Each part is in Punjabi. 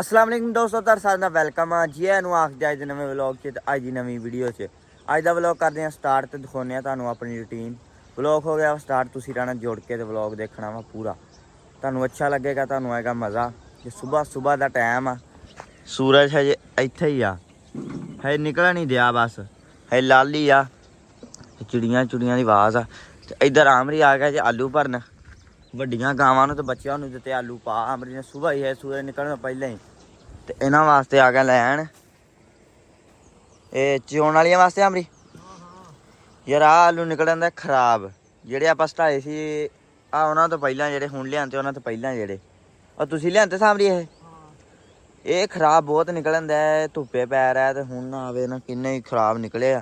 अस्सलाम वालेकुम दोस्तों, ਤੁਹਾਡਾ ਸਾਰਿਆਂ ਦਾ ਵੈਲਕਮ ਆ ਜੀ। ਨੂੰ ਆਖਦੇ ਅੱਜ ਦੇ ਨਵੇਂ ਵਲੌਗ 'ਚ ਤੇ ਅੱਜ ਦੀ ਨਵੀਂ ਵੀਡੀਓ 'ਚ। ਅੱਜ ਦਾ ਵਲੌਗ ਕਰਦੇ ਆ ਸਟਾਰਟ ਤੇ ਦਿਖਾਉਂਦੇ ਆ ਤੁਹਾਨੂੰ ਆਪਣੀ ਰੂਟੀਨ। ਵਲੌਗ ਹੋ ਗਿਆ ਸਟਾਰਟ, ਤੁਸੀਂ ਰਹਿਣਾ ਜੁੜ ਕੇ ਤੇ ਵਲੌਗ ਦੇਖਣਾ ਵਾ ਪੂਰਾ, ਤੁਹਾਨੂੰ ਅੱਛਾ ਲੱਗੇਗਾ, ਤੁਹਾਨੂੰ ਆਏਗਾ ਮਜ਼ਾ। ਜੇ ਸਵੇਰ ਦਾ ਟਾਈਮ ਆ, ਸੂਰਜ ਹਜੇ ਇੱਥੇ ਹੀ ਆ, ਹਜੇ ਨਿਕਲ ਨਹੀਂ ਦਿਆ, ਬਸ ਹਜੇ ਲਾਲੀ ਆ, ਚਿੜੀਆਂ ਦੀ ਆਵਾਜ਼ ਆ। ਤੇ ਇੱਧਰ ਆਮਰੀ ਆ ਗਿਆ ਜੇ ਆਲੂ ਭਰਨ, ਵੱਡੀਆਂ ਗਾਵਾਂ ਨੂੰ ਤੇ ਬੱਚਿਆਂ ਨੂੰ ਦਿੱਤੇ ਆਲੂ ਪਾ। ਆਮਰੀ ਨੇ ਸੁਬਹ ਹੀ ਹੈ, ਸੂਰਜ ਨਿਕਲਣ ਤੋਂ ਪਹਿਲਾਂ ਹੀ, ਤੇ ਇਹਨਾਂ ਵਾਸਤੇ ਆ ਗਿਆ ਲੈਣ ਇਹ ਚੋਣ ਵਾਲੀਆਂ ਵਾਸਤੇ। ਆਮਰੀ ਯਾਰ ਆਹ ਆਲੂ ਨਿਕਲਣ ਦਾ ਖਰਾਬ, ਜਿਹੜੇ ਆਪਾਂ ਸਟਾਏ ਸੀ ਆ ਉਹਨਾਂ ਤੋਂ ਪਹਿਲਾਂ, ਜਿਹੜੇ ਹੁਣ ਲਿਆਂਦੇ ਉਹਨਾਂ ਤੋਂ ਪਹਿਲਾਂ, ਜਿਹੜੇ ਉਹ ਤੁਸੀਂ ਲਿਆਂਦੇ ਸਾਹਮਣੇ ਇਹ ਖਰਾਬ ਬਹੁਤ ਨਿਕਲਣ ਦਾ। ਧੁੱਪੇ ਪੈ ਰਿਹਾ ਤੇ ਹੁਣ ਨਾ ਆਵੇ ਨਾ, ਕਿੰਨੇ ਹੀ ਖਰਾਬ ਨਿਕਲੇ ਆ।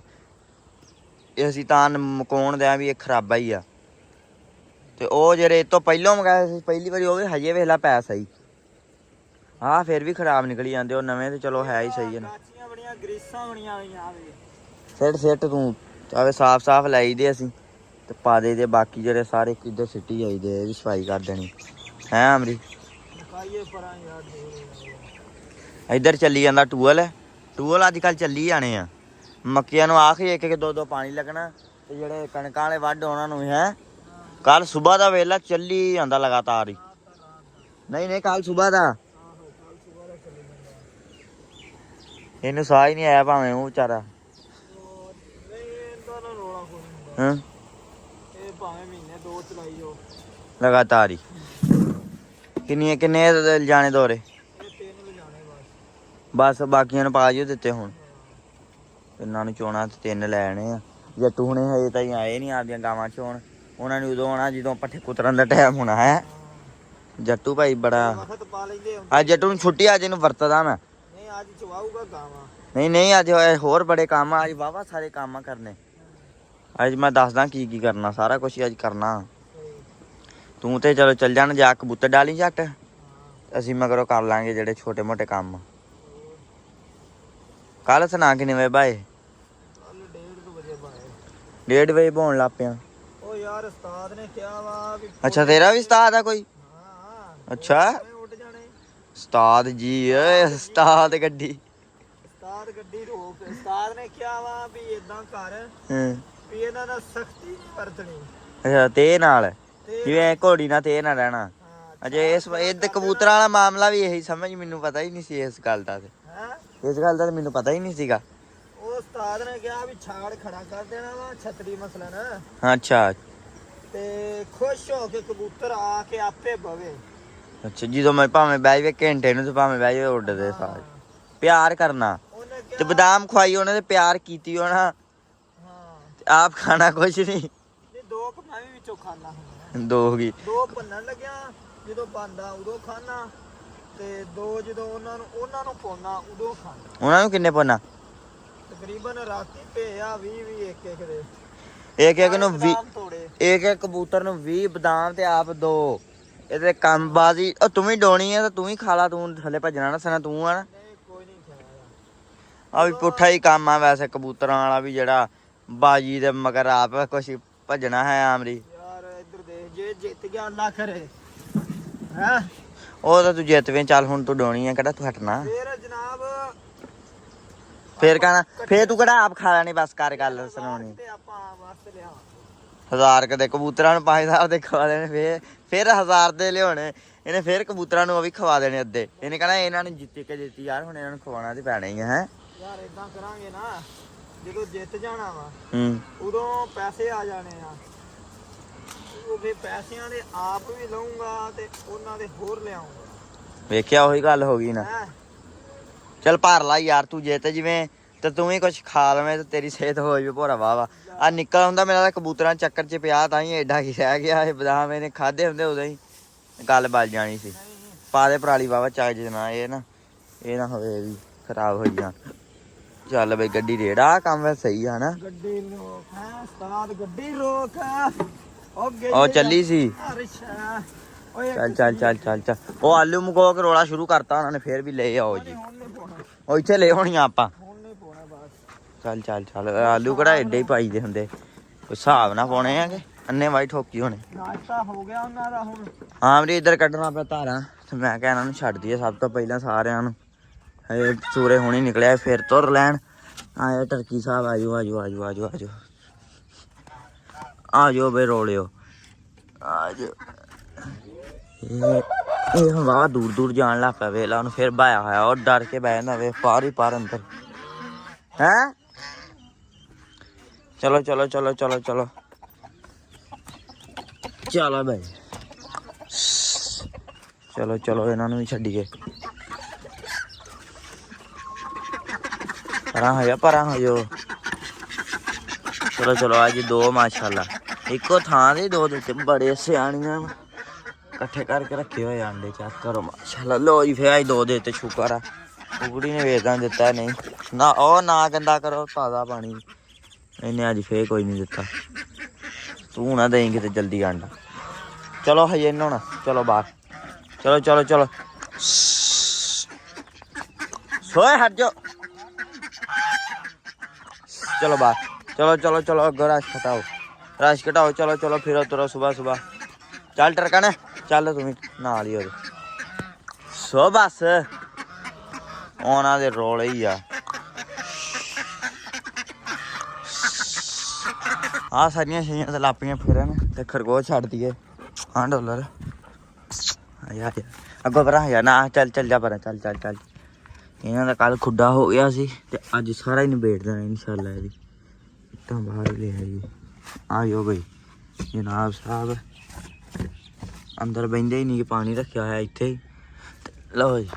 ਇਹ ਅਸੀਂ ਤਾਂ ਮਕਾਉਣ ਦਿਆਂ ਵੀ ਇਹ ਖਰਾਬਾ ਹੀ ਆ। ਤੇ ਉਹ ਜਿਹੜੇ ਇਹ ਤੋਂ ਪਹਿਲਾਂ ਮੰਗਾਏ ਸੀ ਪਹਿਲੀ ਵਾਰੀ, ਉਹ ਵੀ ਹਜੇ ਵੇਖ ਲਾ ਪੈ ਸਹੀ। ਹਾਂ ਫਿਰ ਵੀ ਖਰਾਬ ਨਿਕਲੀ ਜਾਂਦੇ, ਉਹ ਨਵੇਂ ਤੇ ਚਲੋ ਹੈ ਹੀ ਸਹੀ ਹੈ। ਸਿੱਟ ਤੂੰ ਆਵੇ ਸਾਫ਼ ਲਾਈ ਦੇ ਅਸੀਂ ਤੇ ਪਾ ਦੇ ਬਾਕੀ ਜਿਹੜੇ ਸਾਰੇ ਇੱਧਰ ਸਿੱਟੀ ਜਾਈਦੇ, ਇਹ ਵੀ ਸਫਾਈ ਕਰ ਦੇਣੀ ਹੈ। ਆਮਰੀ ਇੱਧਰ ਚੱਲੀ ਜਾਂਦਾ ਟੂਅਲ ਅੱਜ ਕੱਲ੍ਹ ਚੱਲੀ ਜਾਣੇ ਆ। ਮੱਕੀਆਂ ਨੂੰ ਆਖਰੀ ਇੱਕ ਦੋ ਪਾਣੀ ਲੱਗਣਾ, ਤੇ ਜਿਹੜੇ ਕਣਕਾਂ ਵਾਲੇ ਵੱਢ ਉਹਨਾਂ ਨੂੰ ਹੈ ਕੱਲ ਸੁਬਾਹ ਦਾ ਵੇਲਾ ਚੱਲੀ ਜਾਂਦਾ ਲਗਾਤਾਰ ਹੀ। ਨਹੀਂ ਕੱਲ ਸੁਬਾਹ ਦਾ ਇਹਨੂੰ ਸਾਹ ਹੀ ਨਹੀਂ ਆਇਆ, ਭਾਵੇਂ ਉਹ ਵਿਚਾਰਾ ਲਗਾਤਾਰ ਹੀ। ਕਿੰਨੇ ਲਿਜਾਣੇ ਦੋਰੇ? ਬਸ ਬਾਕੀਆਂ ਨੂੰ ਪਾ ਜਿਓ ਦਿੱਤੇ। ਹੁਣ ਇਹਨਾਂ ਨੂੰ ਚੋਣਾ ਤੇ 3 ਲੈਣੇ ਆ। ਜੱਟੂ ਹੁਣੇ ਹਜੇ ਤਾਈਂ ਆਏ ਨਹੀਂ ਆਪਦੀਆਂ ਗਾਵਾਂ ਚੋਣ, ਉਹਨਾਂ ਨੂੰ ਉਦੋਂ ਆਉਣਾ ਜਦੋਂ ਪੱਠੇ ਕੁਤਰਨ ਦਾ ਟਾਈਮ ਹੋਣਾ ਹੈ। ਜੱਟੂ ਭਾਈ ਬੜਾ ਅੱਜ ਜੱਟੂ ਨੂੰ ਛੁੱਟੀ, ਅੱਜ ਇਹਨੂੰ ਵਰਤਦਾ ਮੈਂ। ਨਹੀਂ ਅੱਜ ਹੋਰ ਬੜੇ ਕੰਮ ਆ, ਅੱਜ ਵਾਹਵਾ ਸਾਰੇ ਕੰਮ ਕਰਨੇ। ਅੱਜ ਮੈਂ ਦੱਸਦਾ ਕੀ ਕਰਨਾ, ਸਾਰਾ ਕੁਛ ਅੱਜ ਕਰਨਾ। ਤੂੰ ਤੇ ਚਲੋ ਚੱਲ ਜਾਣ, ਜਾ ਕਬੂਤਰ ਡਾਲੀ ਝੱਟ, ਅਸੀਂ ਮਗਰੋਂ ਕਰ ਲਾਂਗੇ ਜਿਹੜੇ ਛੋਟੇ ਮੋਟੇ ਕੰਮ। ਕੱਲ ਸੁਣਾ ਕਿੰਨੇ ਵਜੇ ਬਾਏ? 1:30 ਵਜੇ ਬਹਾਉਣ ਲੱਗ ਪਿਆ। ਉਹ ਯਾਰ ਉਸਤਾਦ ਨੇ ਕਿਹਾ ਵਾ ਵੀ ਅੱਛਾ ਤੇਰਾ ਵੀ ਉਸਤਾਦ ਆ ਕੋਈ? ਅੱਛਾ ਉੱਡ ਜਾਣੇ ਉਸਤਾਦ ਜੀ, ਓਏ ਉਸਤਾਦ ਗੱਡੀ ਰੋਕ। ਉਸਤਾਦ ਨੇ ਕਿਹਾ ਵਾ ਵੀ ਇਦਾਂ ਕਰ ਵੀ ਇਹਨਾਂ ਨਾਲ ਸਖਤੀ ਨਹੀਂ ਵਰਤਣੀ। ਅੱਛਾ ਤੇ ਨਾਲ ਜਿਵੇਂ ਘੋੜੀ ਨਾਲ ਤੇ ਨਾ ਰਹਿਣਾ। ਅਜੇ ਇਸ ਕਬੂਤਰਾਂ ਵਾਲਾ ਮਾਮਲਾ ਵੀ ਇਹੀ ਸਮਝ, ਮੈਨੂੰ ਪਤਾ ਹੀ ਨਹੀਂ ਸੀ ਇਸ ਗੱਲ ਦਾ। ਇਸ ਗੱਲ ਦਾ ਮੈਨੂੰ ਪਤਾ ਹੀ ਨਹੀਂ ਸੀਗਾ। ਉਹ ਉਸਤਾਦ ਨੇ ਕਿਹਾ ਵੀ ਛਾੜ ਖੜਾ ਕਰ ਦੇਣਾ ਵਾ ਛਤਰੀ ਮਸਲਨ। ਅੱਛਾ ਤੇ ਖੁਸ਼ ਹੋ ਕੇ ਕਬੂਤਰ ਆ ਕੇ ਆਪੇ ਬਵੇ। ਅੱਛਾ ਜਦੋਂ ਮੈਂ ਭਾਵੇਂ ਬਹਿ ਜਾਵੇ ਘੰਟੇ ਨੂੰ, ਤੇ ਭਾਵੇਂ ਬਹਿ ਜਾਵੇ ਉੱਡਦੇ ਸਾਰੇ ਪਿਆਰ ਕਰਨਾ। ਤੇ ਬਦਾਮ ਖਵਾਈ ਉਹਨੇ ਤੇ ਪਿਆਰ ਕੀਤੀ ਹੋਣਾ। ਆਪ ਖਾਣਾ ਕੁਛ ਨਹੀਂ। 2 ਮੈਂ ਵੀ ਵਿੱਚੋਂ ਖਾਣਾ ਹੁੰਦਾ। 2 ਭੰਨਣ ਲੱਗਿਆ, ਜਦੋਂ ਬਣਦਾ ਉਦੋਂ ਖਾਣਾ, ਤੇ 2 ਜਦੋਂ ਉਹਨਾਂ ਨੂੰ ਪਾਉਣਾ ਉਦੋਂ ਖਾਣਾ। ਉਹਨਾਂ ਨੂੰ ਕਿੰਨੇ ਪਾਉਣਾ? ਤਕਰੀਬਨ ਰਾਤੀ ਪਿਆ 20 ਇੱਕ ਦੇ। ਇੱਕ ਨੂੰ 20 ਇੱਕ ਕਬੂਤਰ ਨੂੰ 20 ਬਦਾਮ ਤੇ ਆਪ 2। ਇਹਦੇ ਕੰਮ ਬਾਜ਼ੀ। ਉਹ ਤੂੰ ਵੀ ਡੋਣੀ ਆ ਤਾਂ ਤੂੰ ਹੀ ਖਾ ਲਾ, ਤੂੰ ਥੱਲੇ ਭੱਜਣਾ ਨਾ ਸਨਾ ਤੂੰ ਆ ਨਾ। ਕੋਈ ਨਹੀਂ ਖਾਇਆ ਆ ਵੀ ਪੁੱਠਾ ਹੀ ਕੰਮ ਆ ਵੈਸੇ ਕਬੂਤਰਾਂ ਵਾਲਾ ਵੀ, ਜਿਹੜਾ ਬਾਜੀ ਦੇ ਮਗਰ ਆਪ ਕੁਛ ਭੱਜਣਾ ਹੈ। ਆਮਰੀ ਯਾਰ ਇੱਧਰ ਦੇਖ, ਜੇ ਜਿੱਤ ਗਿਆ ਅੱਲਾ ਕਰੇ ਹੈ ਉਹ ਤਾਂ ਤੂੰ ਜਿੱਤ ਵੇਂ। ਚੱਲ ਹੁਣ ਤੂੰ ਡੋਣੀ ਆ, ਕਿਹੜਾ ਤੂੰ ਹਟਣਾ ਫੇਰ ਜਨਾਬ। ਫੇਰ ਕਹਿਣਾ ਫੇਰ ਤੂੰ ਕਿਹੜਾ ਆਪ ਖਾ ਲੈਣੀ। ਬਸ ਕਰ ਗੱਲ ਸੁਣਾਉਣੀ। ਤੇ ਆਪਾਂ ਵਾਸਤੇ ਲਿਆ 1000 ਕਦੇ ਕਬੂਤਰਾਂ ਨੂੰ 5000 ਦੇ ਖਵਾ ਦੇਣੇ, ਫੇਰ 1000 ਦੇ ਲਿਆਉਣੇ ਇਹਨੇ। ਫੇਰ ਕਬੂਤਰਾਂ ਨੂੰ ਉਹ ਵੀ ਖਵਾ ਦੇਣੇ ਅੱਧੇ। ਇਹਨੇ ਕਹਿਣਾ ਇਹਨਾਂ ਨੂੰ ਜਿੱਤੀ ਯਾਰ, ਹੁਣ ਇਹਨਾਂ ਨੂੰ ਖਵਾਉਣਾ ਤੇ ਪੈਣਾ ਹੀ ਹੈ। ਯਾਰ ਏਦਾਂ ਕਰਾਂਗੇ ਨਾ, ਜਦੋਂ ਜਿੱਤ ਜਾਣਾ ਵਾ ਉਦੋਂ ਪੈਸੇ ਆ ਜਾਣੇ ਆ। ਉਹ ਵੀ ਪੈਸਿਆਂ ਦੇ ਆਪ ਵੀ ਲਊਂਗਾ ਤੇ ਉਹਨਾਂ ਦੇ ਹੋਰ ਲਿਆਉਂਗਾ। ਵੇਖਿਆ ਉਹੀ ਗੱਲ ਹੋ ਗਈ ਨਾ। ਚੱਲ ਭਰ ਲਾ ਯਾਰ, ਤੂੰ ਜਿੱਤ ਜਿਵੇਂ ਤੇ ਤੂੰ ਵੀ ਕੁਛ ਖਾ ਲਵੇਂ ਤੇ ਤੇਰੀ ਸਿਹਤ ਹੋ ਜਾਵੇ ਭੋਰਾ ਵਾਹ ਆ ਨਿਕਲ ਹੁੰਦਾ। ਮੇਰਾ ਤਾਂ ਕਬੂਤਰਾਂ ਚੱਕਰ 'ਚ ਪਿਆ, ਤਾਂ ਹੀ ਐਡਾ ਕੀ ਰਹਿ ਗਿਆ। ਇਹ ਬਦਾਮ ਇਹਨੇ ਖਾਧੇ ਹੁੰਦੇ ਉਦੋਂ ਹੀ ਗੱਲ ਬਲ ਜਾਣੀ ਸੀ। ਪਾ ਦੇ ਪਰਾਲੀ ਵਾਵਾ ਚੱਜ ਨਾ, ਇਹ ਨਾ ਹੋਵੇ ਇਹ ਵੀ ਖਰਾਬ ਹੋਈ ਜਾਣ। ਚੱਲ ਬਈ ਗੱਡੀ ਰੇੜ, ਆ ਕੰਮ ਵੈਸੇ ਸਹੀ ਆ ਨਾ। ਗੱਡੀ ਰੋਕ ਹੈ ਉਸਤਾਦ, ਗੱਡੀ ਰੋਕ। ਉਹ ਚੱਲੀ ਸੀ। ਚੱਲ ਉਹ ਆਲੂ ਮੁਕੋ ਕੇ ਰੋਲਾ ਸ਼ੁਰੂ ਕਰਤਾ ਉਹਨਾਂ ਨੇ, ਫੇਰ ਵੀ ਲੈ ਆਓ ਜੀ। ਉਹ ਇੱਥੇ ਲੈ ਹੋਣੀਆਂ ਆਪਾਂ। ਚੱਲ ਆਲੂ ਕਿਹੜਾ ਏਡੇ ਹੀ ਪਾਈ ਦੇ ਹੁੰਦੇ, ਕੋਈ ਹਿਸਾਬ ਨਾਲ ਪਾਉਣੇ ਆ ਕਿ ਅੰਨੇ ਵਾਈ ਠੋਕੀ ਹੋਣੇ। ਨਾਸ਼ਤਾ ਹੋ ਗਿਆ ਉਹਨਾਂ ਦਾ ਹੁਣ। ਹਾਂ ਵੀਰੇ ਇੱਧਰ ਕੱਢਣਾ ਪਿਆ ਧਾਰਾਂ ਤੇ ਮੈਂ ਕਿਹਾ ਇਹਨਾਂ ਨੂੰ ਛੱਡ ਦਈਏ ਸਭ ਤੋਂ ਪਹਿਲਾਂ ਸਾਰਿਆਂ ਨੂੰ। ਹਜੇ ਸੂਰੇ ਹੁਣੀ ਨਿਕਲਿਆ ਫਿਰ ਤੁਰ ਲੈਣ। ਆਇਆ ਟਰਕੀ ਸਾਹਿਬ ਆਜੋ ਆਜੋ ਆਜੋ ਆਜੋ ਆਜੋ ਆਜੋ ਬੇ ਰੋਲਿਓ ਆਜੋ। ਇਹ ਹੁਣ ਵਾਹ ਦੂਰ ਦੂਰ ਜਾਣ ਲੱਗ ਪਿਆ ਵੇਲਾ ਉਹਨੂੰ ਫਿਰ ਬਾਇਆ ਹੋਇਆ ਉਹ ਡਰ ਕੇ ਬਹਿ ਜਾਂਦਾ ਵੇ ਪਾਰ ਹੀ ਪਾਰ ਅੰਦਰ ਹੈਂ। ਚਲੋ ਚਲੋ ਚਲੋ ਚਲੋ ਚਲੋ ਚਲੋ ਬਈ ਚਲੋ ਚਲੋ ਇਹਨਾਂ ਨੂੰ ਵੀ ਛੱਡੀਏ। ਪਰਾਂ ਹੋ ਜਾ ਪਰਾਂ ਹੋ ਜਾਓ। ਚਲੋ ਚਲੋ ਅੱਜ ਦੋ ਮਾਸ਼ਾਅੱਲਾ ਇੱਕੋ ਥਾਂ ਦੇ ਦੋ ਦਿੱਤੇ ਬੜੇ ਸਿਆਣੀਆਂ ਇਕੱਠੇ ਕਰਕੇ ਰੱਖੇ ਹੋਏ ਆਂਡੇ ਚੈੱਕ ਕਰੋ ਮਾਸ਼ਾਅੱਲਾ। ਲੋ ਜੀ ਫਿਰ ਅੱਜ ਦੋ ਦੇ ਦਿੱਤੇ ਸ਼ੁਕਰ ਆ ਕੁਕੜੀ ਨੇ ਵੇਚਦਾ ਦਿੱਤਾ ਨਹੀਂ ਨਾ ਉਹ ਨਾ ਗੰਦਾ ਕਰੋ ਤਾਜ਼ਾ ਪਾਣੀ ਇਹਨੇ ਅੱਜ ਫੇਰ ਕੋਈ ਨਹੀਂ ਦਿੱਤਾ। ਤੂੰ ਨਾ ਦੇਈਂ ਕਿਤੇ ਜਲਦੀ ਆਂਡਾ। ਚਲੋ ਹਜੇ ਨਹਾਉਣਾ ਚਲੋ ਬਾਹਰ ਚਲੋ ਚਲੋ ਚਲੋ ਸੋਏ ਹਟ ਜਾਓ। ਚਲੋ ਬਾਹਰ ਚਲੋ ਚਲੋ ਚਲੋ ਅੱਗੋਂ ਰਸ਼ ਘਟਾਓ ਚਲੋ ਚਲੋ ਫਿਰੋ ਤੁਰੋ ਸੁਬਹ ਸੁਬਹ। ਚੱਲ ਟਰਕਣ ਚੱਲ ਤੂੰ ਨਾਲ ਹੀ ਉਹਦੇ ਸੋ ਬਸ ਉਹਨਾਂ ਦੇ ਰੋਲੇ ਹੀ ਆ। ਆਹ ਸਾਰੀਆਂ ਛਈਆਂ ਤੇ ਲਾਪੀਆਂ ਫਿਰਨ ਤੇ ਖਰਗੋਸ਼ ਛੱਡ ਦਈਏ। ਹਾਂ ਡਾਲਰ ਯਾਰ ਅੱਗੋਂ ਪਰਾਂ ਯਾਰ ਨਾ ਚੱਲ ਚੱਲ ਜਾ ਪਰਾਂ ਚੱਲ ਚੱਲ ਚੱਲ। ਇਹਨਾਂ ਦਾ ਕੱਲ ਖੁੱਡਾ ਹੋ ਗਿਆ ਸੀ ਤੇ ਅੱਜ ਸਾਰਾ ਹੀ ਨਿਬੇੜ ਦੇਣਾ ਇਨਸ਼ਾਅੱਲਾ। ਇਹਦੀ ਇੱਟਾਂ ਬਾਹਰ ਲੈ ਆਈਏ। ਆਇਓ ਬਈ ਜਨਾਬ ਸਾਹਿਬ ਅੰਦਰ ਬਹਿੰਦੇ ਹੀ ਨਹੀਂ ਕਿ ਪਾਣੀ ਰੱਖਿਆ ਹੋਇਆ ਇੱਥੇ ਹੀ। ਲਓ ਜੀ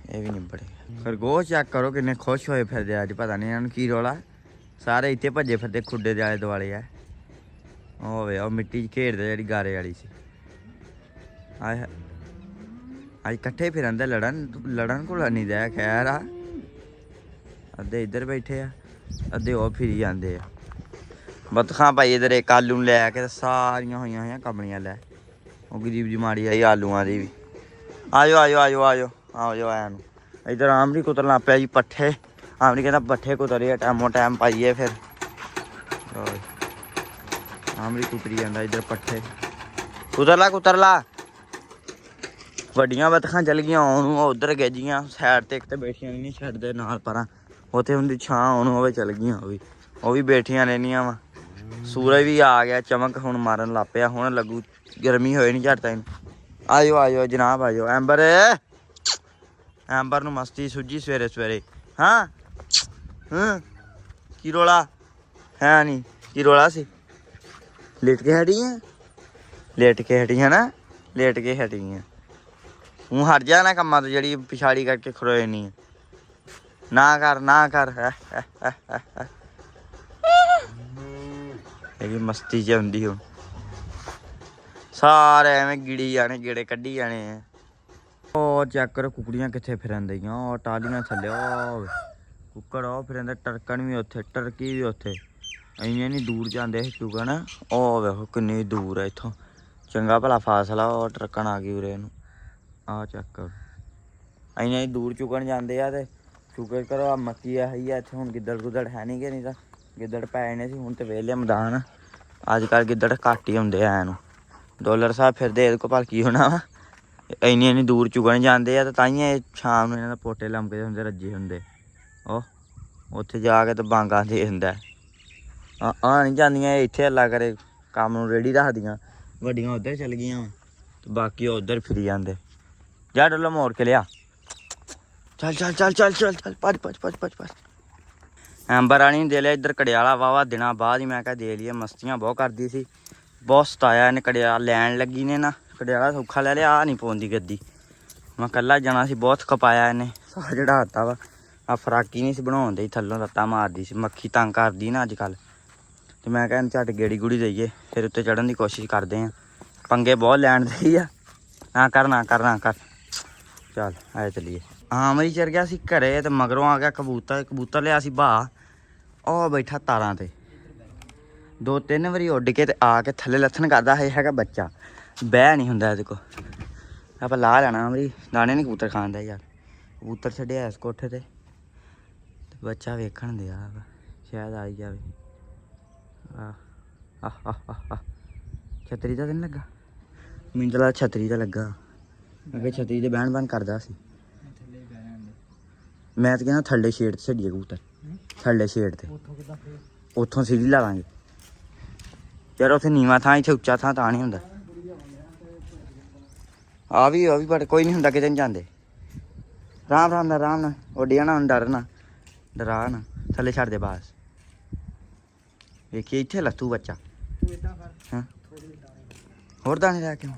ਇਹ ਵੀ ਨਿਬੜੇ। ਖਰਗੋਸ਼ ਚੈੱਕ ਕਰੋ ਕਿੰਨੇ ਖੁਸ਼ ਹੋਏ ਫਿਰਦੇ ਅੱਜ ਪਤਾ ਨਹੀਂ ਇਹਨਾਂ ਨੂੰ ਕੀ ਰੌਲਾ। ਸਾਰੇ ਇੱਥੇ ਭੱਜੇ ਫਿਰਦੇ ਖੁੱਡੇ ਦੇ ਆਲੇ ਦੁਆਲੇ ਆ। ਉਹ ਵੇ ਉਹ ਮਿੱਟੀ 'ਚ ਖੇਡਦੇ ਜਿਹੜੀ ਗਾਰੇ ਵਾਲੀ ਸੀ। ਆਏ ਅੱਜ ਇਕੱਠੇ ਫਿਰਦੇ ਲੜਨ ਕੋਲ ਨਹੀਂ ਦਿਆ ਖੈਰ ਆ। ਅੱਧੇ ਇੱਧਰ ਬੈਠੇ ਆ ਅੱਧੇ ਉਹ ਫਿਰੀ ਜਾਂਦੇ ਆ। ਬਤਖਾਂ ਭਾਈ ਇੱਧਰ ਇੱਕ ਆਲੂ ਨੂੰ ਲੈ ਕੇ ਸਾਰੀਆਂ ਹੋਈਆਂ ਕਮਲੀਆਂ ਲੈ। ਉਹ ਗਰੀਬ ਜੀ ਮਾੜੀ ਆਈ ਆਲੂਆਂ ਦੀ ਵੀ। ਆਜੋ ਆਜੋ ਆਜੋ ਆਜੋ ਆਜੋ ਆਇਆ ਨੂੰ ਇੱਧਰ ਆਮਰੀ ਕੁਤਰਨ ਲੱਗ ਪਿਆ ਜੀ ਪੱਠੇ। ਆਮਰੀ ਕਹਿੰਦਾ ਪੱਠੇ ਕੁਤਰੀਏ ਟਾਈਮੋ ਟਾਈਮ ਪਾਈਏ ਫਿਰ। ਆਮਰੀ ਕੁਤਰੀ ਜਾਂਦਾ ਇੱਧਰ ਪੱਠੇ ਕੁਤਰ ਲਾ। ਵੱਡੀਆਂ ਬਤਖਾਂ ਚੱਲ ਗਈਆਂ ਉਹਨੂੰ ਉੱਧਰ ਗੇਜੀਆਂ ਸਾਈਡ ਤੇ ਇੱਕ ਤੇ ਬੈਠੀਆਂ ਨਹੀਂ ਛੱਡਦੇ ਨਾਲ ਪਰਾਂ ਉੱਥੇ ਹੁੰਦੀ ਛਾਂ ਉਹਨੂੰ ਹੋਵੇ ਚੱਲ ਗਈਆਂ ਉਹ ਵੀ ਬੈਠੀਆਂ ਰਹਿੰਦੀਆਂ ਵਾ। ਸੂਰਜ ਵੀ ਆ ਗਿਆ ਚਮਕ ਹੁਣ ਮਾਰਨ ਲੱਗ ਪਿਆ ਹੁਣ ਲੱਗੂ ਗਰਮੀ ਹੋਏ ਨਹੀਂ ਝੱਟ ਤੈਨੂੰ। ਆਜੋ ਆਜੋ ਜਨਾਬ ਆਜੋ। ਐਂਬਰ ਨੂੰ ਮਸਤੀ ਸੁੱਜੀ ਸਵੇਰੇ ਸਵੇਰੇ। ਹਾਂ ਕੀ ਰੌਲਾ ਹੈ ਨਹੀਂ ਕੀ ਰੌਲਾ ਸੀ। ਲੇਟ ਕੇ ਹਟੀਆਂ ਨਾ ਲੇਟ ਕੇ ਹਟੀਆਂ। ਤੂੰ ਹਟ ਜਾ ਨਾ ਕੰਮਾਂ ਤੋਂ ਜਿਹੜੀ ਪਿਛਾੜੀ ਕਰਕੇ ਖਲੋਏ ਨਹੀਂ ਨਾ ਕਰ ਇਹ ਮਸਤੀ ਚ ਹੁੰਦੀ ਹੁਣ ਸਾਰੇ ਐਵੇਂ ਗਿੜੀ ਜਾਣੇ ਗੇੜੇ ਕੱਢੀ ਜਾਣੇ ਆ। ਉਹ ਚੈੱਕ ਕਰੋ ਕੁਕੜੀਆਂ ਕਿੱਥੇ ਫਿਰਨ ਦਈਆਂ ਉਹ ਟਾਲੀਆਂ ਥੱਲੇ ਉਹ ਕੁੱਕੜ ਉਹ ਫਿਰਦੇ ਟਰਕਣ ਵੀ ਉੱਥੇ ਟਰਕੀ ਵੀ ਉੱਥੇ ਇੰਨੇ ਨਹੀਂ ਦੂਰ ਜਾਂਦੇ ਸੀ ਚੁਗਣ। ਉਹ ਵੇਖੋ ਕਿੰਨੀ ਦੂਰ ਆ ਇੱਥੋਂ ਚੰਗਾ ਭਲਾ ਫਾਸਲਾ ਉਹ ਟਰਕਣ ਆ ਗਈ ਉਰੇ ਇਹਨੂੰ। ਆਹ ਚੈੱਕ ਕਰੋ ਇੰਨੇ ਦੂਰ ਚੁਗਣ ਜਾਂਦੇ ਆ ਤੇ ਸ਼ੁਕਰ ਕਰੋ ਆ ਮੱਕੀ ਆਹੀ ਆ ਇੱਥੇ ਹੁਣ ਗਿੱਦੜ ਗੁੱਦੜ ਹੈ ਨਹੀਂ ਗੇ ਨਹੀਂ ਤਾਂ ਗਿੱਦੜ ਪੈ ਜਾਣੇ ਸੀ ਹੁਣ ਤੇ ਵਿਹਲੇ ਮੈਦਾਨ। ਅੱਜ ਕੱਲ੍ਹ ਗਿੱਦੜ ਘੱਟ ਹੀ ਹੁੰਦੇ ਆ ਇਹਨੂੰ ਡਾਲਰ ਸਾਹਿਬ ਫਿਰਦੇ ਇਹਦੇ ਕੋਲ ਭਲ ਕੀ ਹੋਣਾ ਵਾ। ਇੰਨੀ ਦੂਰ ਚੁਗਣ ਜਾਂਦੇ ਆ ਤੇ ਤਾਂਹੀਓ ਇਹ ਸ਼ਾਮ ਨੂੰ ਇਹਨਾਂ ਦਾ ਪੋਟੇ ਲੰਮਕੇ ਹੁੰਦੇ ਰੱਜੇ ਹੁੰਦੇ। ਉਹ ਉੱਥੇ ਜਾ ਕੇ ਤੇ ਬਾਂਗਾ ਦੇ ਦਿੰਦਾ। ਆ ਨਹੀਂ ਜਾਂਦੀਆਂ ਇੱਥੇ ਅੱਲਾ ਕਰੇ ਕੰਮ ਨੂੰ ਰੇੜੀ ਰੱਖਦੀਆਂ ਵੱਡੀਆਂ ਉੱਧਰ ਚੱਲ ਗਈਆਂ ਵਾ ਤੇ ਬਾਕੀ ਉਹ ਉੱਧਰ ਫਿਰੀ ਜਾਂਦੇ। ਜਾ ਡੋਲਾ ਮੋੜ ਕੇ ਲਿਆ ਚੱਲ ਚੱਲ ਚੱਲ ਚੱਲ ਚੱਲ ਚੱਲ ਭੱਜ। ਐਂਬਰ ਵਾਲੀ ਨੂੰ ਦੇ ਲਿਆ ਇੱਧਰ ਕੜਿਆਲਾ ਵਾਵਾ ਦਿਨਾਂ ਬਾਅਦ ਹੀ ਮੈਂ ਕਿਹਾ ਦੇ ਲਈਏ ਮਸਤੀਆਂ ਬਹੁਤ ਕਰਦੀ ਸੀ ਬਹੁਤ ਸਤਾਇਆ ਇਹਨੇ ਕੜਿਆਲਾ ਲੈਣ ਲੱਗੀ ਨੇ ਨਾ ਕੜਿਆਲਾ ਸੌਖਾ ਲੈ ਲਿਆ। ਆ ਨਹੀਂ ਪਾਉਂਦੀ ਗੱਦੀ ਮੈਂ ਇਕੱਲਾ ਜਾਣਾ ਸੀ ਬਹੁਤ ਖਪਾਇਆ ਇਹਨੇ ਸਾਹ ਚੜਾਤਾ ਵਾ। ਆ ਫਰਾਕੀ ਨਹੀਂ ਸੀ ਬਣਾਉਣ ਦੇ ਥੱਲੋਂ ਲੱਤਾਂ ਮਾਰਦੀ ਸੀ ਮੱਖੀ ਤੰਗ ਕਰਦੀ ਨਾ ਅੱਜ ਕੱਲ੍ਹ ਤੇ ਮੈਂ ਕਿਹਾ ਝੱਟ ਗੇੜੀ ਗੂੜੀ ਦੇਈਏ ਫਿਰ ਉੱਤੇ ਚੜ੍ਹਨ ਦੀ ਕੋਸ਼ਿਸ਼ ਕਰਦੇ ਹਾਂ। ਪੰਗੇ ਬਹੁਤ ਲੈਣ ਦੇ ਆ ਨਾ ਕਰ ਚੱਲ ਆਏ ਚਲੀਏ। ਆਮਰੀ ਚੜ ਗਿਆ ਸੀ ਘਰੇ ਤੇ ਮਗਰੋਂ ਆ ਗਿਆ ਕਬੂਤਰ ਲਿਆ ਸੀ ਬਾਹ ਉਹ ਬੈਠਾ ਤਾਰਾਂ ਤੇ 2-3 ਵਾਰੀ ਉੱਡ ਕੇ ਤੇ ਆ ਕੇ ਥੱਲੇ ਲੱਥਣ ਕਰਦਾ ਹੈਗਾ ਬੱਚਾ ਬਹਿ ਨਹੀਂ ਹੁੰਦਾ ਇਹਦੇ ਕੋਲ। ਆਪਾਂ ਲਾ ਲੈਣਾ ਅਮਰੀ ਦਾਣੇ ਨਹੀਂ ਕਬੂਤਰ ਖਾਂਦਾ ਯਾਰ। ਕਬੂਤਰ ਛੱਡਿਆ ਇਸ ਕੋਠੇ ਤੇ ਬੱਚਾ ਵੇਖਣ ਦਿਆ ਸ਼ਾਇਦ ਆ ਹੀ ਜਾਵੇ। ਛਤਰੀ ਦਾ ਤਾਂ ਨਹੀਂ ਲੱਗਾ? ਮੈਨੂੰ ਤਾਂ ਲੱਗਦਾ ਛਤਰੀ ਦਾ ਲੱਗਾ। ਅੱਗੇ ਛਤਰੀ ਦੇ ਬਹਿਣ ਬਹਿਣ ਕਰਦਾ ਸੀ। ਮੈਂ ਤਾਂ ਕਹਿੰਦਾ ਥੱਲੇ ਸ਼ੇਡ ਤੇ ਛੱਡੀਏ ਕਬੂਤਰ, ਥੱਲੇ ਸ਼ੇਡ ਤੇ। ਉੱਥੋਂ ਸੀੜੀ ਲਾ ਲਾਂਗੇ ਯਾਰ, ਉੱਥੇ ਨੀਵਾਂ ਥਾਂ, ਇੱਥੇ ਉੱਚਾ ਥਾਂ ਤਾਂ ਨਹੀਂ ਹੁੰਦਾ। ਆ ਵੀ ਬਟ ਕੋਈ ਨਹੀਂ ਹੁੰਦਾ, ਕਿਤੇ ਨਹੀਂ ਜਾਂਦੇ। ਆਰਾਮ ਨਾਲ ਉੱਡਿਆ ਨਾ, ਹੁਣ ਡਰਾ ਨਾ, ਥੱਲੇ ਛੱਡ ਦੇ ਬਸ। ਵੇਖੀਏ ਇੱਥੇ ਲੱਥੂ ਬੱਚਾ। ਹਾਂ ਹੋਰ ਦਾਣੇ ਲੈ ਕੇ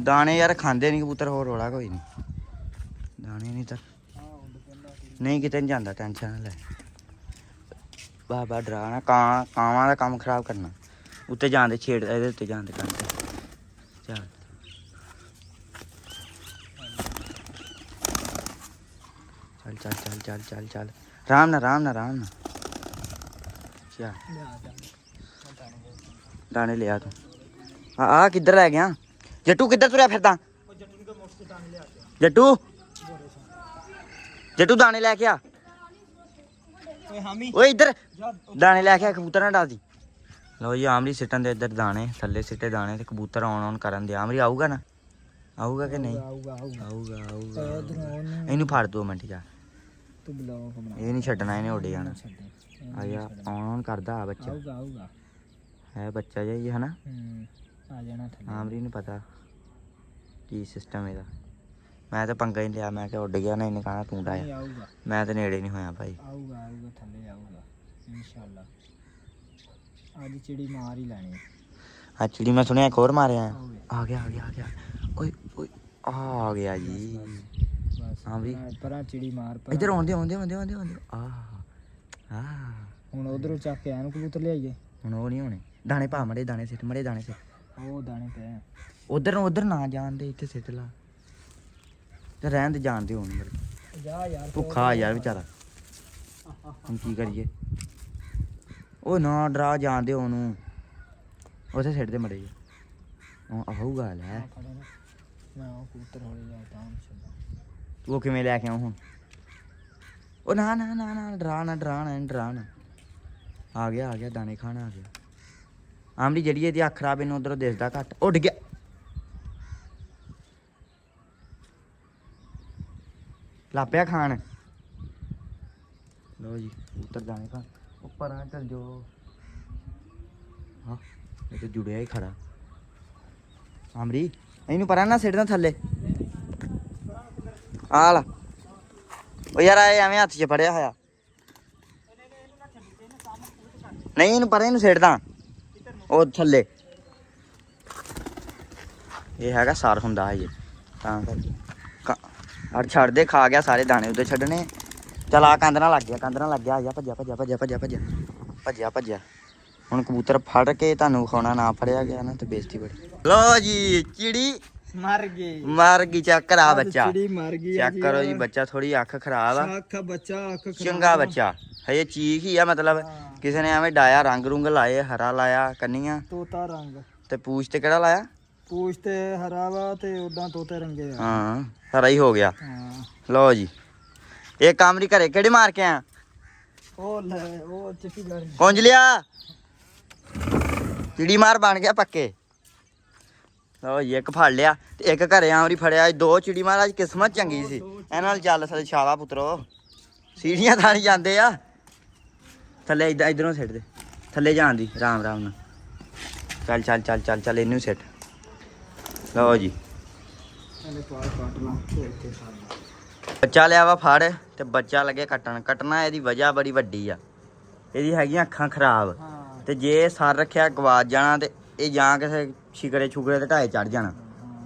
ਦਾਣੇ ਯਾਰ ਖਾਂਦੇ ਨਹੀਂ ਕਬੂਤਰ, ਹੋਰ ਰੋਲਾ ਕੋਈ ਨਹੀਂ। ਦਾਣੇ ਨਹੀਂ ਤਾਂ ਨਹੀਂ ਕਿਤੇ ਨਹੀਂ ਜਾਂਦਾ, ਟੈਨਸ਼ਨ ਨਾ ਲੈ। ਬਾਬਾ ਡਰਾਣਾ ਕਾਵਾਂ ਦਾ ਕੰਮ ਖਰਾਬ ਕਰਨਾ। ਉੱਤੇ ਜਾਂਦੇ ਛੇੜ, ਇਹਦੇ ਉੱਤੇ ਜਾਂਦੇ ਕੰਮ ਤੇ ਚੱਲ। ਚੱਲ ਆਰਾਮ ਨਾਲ ਚੱਲ। ਦਾਣੇ ਲਿਆ ਤੂੰ। ਆ ਕਿੱਧਰ ਲੈ ਗਿਆ ਜੱਟੂ? ਕਿੱਧਰ ਤੁਰਿਆ ਫਿਰਦਾ ਜੱਟੂ? ਦਾਣੇ ਲੈ ਕੇ ਆ ਓਏ, ਇੱਧਰ ਦਾਣੇ ਲੈ ਕੇ ਆ, ਕਬੂਤਰ ਨਾ ਡਾਲਦੀ। ਲਓ ਜੀ ਆਮਰੀ ਸਿੱਟਣ ਦੇ ਇੱਧਰ ਦਾਣੇ, ਥੱਲੇ ਸਿੱਟੇ ਦਾਣੇ ਤੇ ਕਬੂਤਰ ਆਉਣ ਕਰਨ ਦੇ। ਆਮਰੀ ਆਊਗਾ ਨਾ? ਆਊਗਾ ਕਿ ਨਹੀਂ? ਆਊਗਾ। ਇਹਨੂੰ ਫੜ 2 ਮਿੰਟ ਜਾ, ਇਹ ਨਹੀਂ ਛੱਡਣਾ, ਇਹਨੇ ਉੱਡ ਜਾਣਾ। ਆ ਜਾ, ਆਉਣ ਕਰਦਾ ਆ ਬੱਚਾ। ਹੈ ਬੱਚਾ ਜਿਹਾ ਹੀ ਹੈ ਨਾ? ਆਮਰੀ ਨੂੰ ਪਤਾ ਕੀ ਸਿਸਟਮ ਇਹਦਾ। ਮੈਂ ਤਾਂ ਪੰਗਾ ਹੀ ਲਿਆ, ਮੈਂ ਕਿਹਾ ਉੱਡ ਗਿਆ ਨਾ, ਇਹਨੇ ਕਹਣਾ ਤੂੰ ਡਾਇਆ। ਮੈਂ ਤਾਂ ਨੇੜੇ ਨਹੀਂ ਹੋਇਆ ਭਾਈ। ਆਊਗਾ ਥੱਲੇ ਆਊਗਾ ਇਨਸ਼ਾਅੱਲਾ। ਅੱਜ ਚਿੜੀ ਮਾਰ ਹੀ ਲੈਣੀ। ਆ ਚਿੜੀ ਮੈਂ ਸੁਣਿਆ ਇੱਕ ਹੋਰ ਮਾਰਿਆ। ਆ ਗਿਆ ਓਏ ਆ ਗਿਆ ਜੀ। ਆਮਰੀ ਪਰਾਂ ਚਿੜੀ ਮਾਰ, ਇੱਧਰ ਆਉਂਦੇ ਆ ਹੁਣ ਉਧਰੋਂ ਚੱਕ ਕੇ ਇਹਨੂੰ ਕਬੂਤਰ ਲਿਆਈਏ। ਹੁਣ ਉਹ ਨਹੀਂ ਹੋਣੇ ਦਾਣੇ, ਪਾ ਮੜੇ ਦਾਣੇ ਸਿੱਟ, ਉਹ ਦਾਣੇ ਪਏ ਉਧਰ ਨਾ ਜਾਣ ਦੇ, ਇੱਥੇ ਸਿੱਟ ਲਾ ਤੇ ਰਹਿਣ ਦੇ, ਜਾਣ ਦੇ ਹੁਣ ਜਾ ਯਾਰ, ਭੁੱਖਾ ਯਾਰ ਵਿਚਾਰਾ। ਹੁਣ ਕੀ ਕਰੀਏ? ਉਹ ਨਾ ਡਰਾ, ਜਾਣ ਦੇ ਉਹਨੂੰ, ਉੱਥੇ ਸਿੱਟ ਦੇ ਮੜੇ ਜੀ। ਆਹੂਗਾ ਲੈ, ਮੈਂ ਉਹ ਕਬੂਤਰ ਹੋ ਜਾ ਤਾਂ ਤੂੰ ਕਿਵੇਂ ਲੈ ਕੇ ਆਉਂ ਹੁਣ? ਉਹ ਨਾ ਡਰਾਣਾ। ਆ ਗਿਆ ਦਾਣੇ ਖਾਣ ਆ ਗਿਆ। ਆਮਰੀ ਜਿਹੜੀ ਇਹਦੀ ਅੱਖ ਖਰਾਬ, ਇਹਨੂੰ ਉਧਰੋਂ ਦਿਸਦਾ ਘੱਟ। ਉੱਡ ਗਿਆ, ਲਾਪਿਆ ਖਾਣ। ਲੋ ਜੀ ਕਬੂਤਰ ਦਾਣੇ ਖਾਣ। ਉੱਪਰ ਆ ਚੱਲ ਜੋ। ਹਾਂ ਇਹ ਤਾਂ ਜੁੜਿਆ ਹੀ ਖੜਾ। ਆਮਰੀ ਇਹਨੂੰ ਪਰਾਂ ਨਾ ਸਿੱਟਦਾ ਥੱਲੇ। ਆ ਲਾ ਉਹ ਯਾਰ, ਇਹ ਐਵੇਂ ਹੱਥ 'ਚ ਫੜਿਆ ਹੋਇਆ। ਨਹੀਂ ਇਹਨੂੰ ਪਰਾਂ, ਇਹਨੂੰ ਸਿੱਟਦਾ ਉਹ ਥੱਲੇ। ਇਹ ਹੈਗਾ ਸਾਰ ਹੁੰਦਾ ਹੈ ਤਾਂ ਕਰਕੇ ਛੱਡ ਦੇ। ਖਾ ਗਿਆ ਸਾਰੇ ਦਾਣੇ ਉੱਤੇ ਛੱਡਣੇ। ਚੱਲ ਆ ਕੰਧ ਨਾਲ ਲੱਗ ਗਿਆ। ਆ ਜਾ ਭੱਜਿਆ। ਹੁਣ ਕਬੂਤਰ ਫੜ ਕੇ ਤੁਹਾਨੂੰ ਵਿਖਾਉਣਾ, ਨਾ ਫੜਿਆ ਗਿਆ ਨਾ ਤੇ ਬੇਇੱਜ਼ਤੀ ਬੜੀ। ਲੋ ਜੀ ਚਿੜੀ ਮਰ ਗਈ। ਚੈੱਕ ਕਰਾ ਬੱਚਾ, ਚੈੱਕ ਕਰੋ ਜੀ ਬੱਚਾ। ਥੋੜੀ ਅੱਖ ਖਰਾਬ ਆ, ਚੰਗਾ ਬੱਚਾ ਹਜੇ ਚੀਕ ਹੀ ਆ। ਮਤਲਬ ਕਿਸੇ ਨੇ ਐਵੇਂ ਡਾਇਆ, ਰੰਗ ਰੁੰਗ ਲਾਏ, ਹਰਾ ਲਾਇਆ ਕੰਨੀਆਂ, ਤੋਤਾ ਰੰਗ ਤੇ ਪੂਛ ਤੇ ਕਿਹੜਾ ਲਾਇਆ? ਪੂਛ ਤੇ ਹਰਾ ਵਾ ਤੇ ਉਦਾਂ ਤੋਤੇ ਰੰਗੇ ਆ। ਹਾਂ ਹਰਾ ਹੀ ਹੋ ਗਿਆ। ਹਾਂ ਲਓ ਜੀ ਇਹ ਕਾਮਰੀ ਘਰੇ ਕਿਹੜੇ ਮਾਰ ਕੇ ਆ? ਉਹ ਚਿੱਟੀ ਲੜੀ ਕੁੰਝ ਲਿਆ, ਚਿੜੀ ਮਾਰ ਬਣ ਗਿਆ ਪੱਕੇ। ਲਓ ਜੀ ਇੱਕ ਫੜ ਲਿਆ ਤੇ ਇੱਕ ਘਰੇ ਆਮਰੀ ਫੜਿਆ। 2 ਚਿੜੀ ਮਾਰ, ਅੱਜ ਕਿਸਮਤ ਚੰਗੀ ਸੀ। ਇਹਨਾਂ ਨਾਲ ਚੱਲ ਸਕਦੇ ਸ਼ਾਵਾ ਪੁੱਤਰੋ, ਸੀੜੀਆਂ ਥਾਣੀ ਜਾਂਦੇ ਆ। ਥੱਲੇ ਇਧਰੋਂ ਸਿੱਟ ਦੇ, ਥੱਲੇ ਜਾਣ ਦੀ ਆਰਾਮ ਨਾਲ। ਚੱਲ ਇਹਨੂੰ ਸਿੱਟ। ਲਓ ਜੀ ਬੱਚਾ ਲਿਆ ਵਾ ਫੜ, ਤੇ ਬੱਚਾ ਲੱਗੇ ਕੱਟਣਾ। ਇਹਦੀ ਵਜ੍ਹਾ ਬੜੀ ਵੱਡੀ ਆ, ਇਹਦੀ ਹੈਗੀਆਂ ਅੱਖਾਂ ਖਰਾਬ। ਤੇ ਜੇ ਸਰ ਰੱਖਿਆ ਗਵਾਚ ਜਾਣਾ, ਤੇ ਇਹ ਜਾਂ ਕਿਸੇ ਛਿਕਰੇ ਤੇ ਢਾਏ ਚੜ ਜਾਣਾ।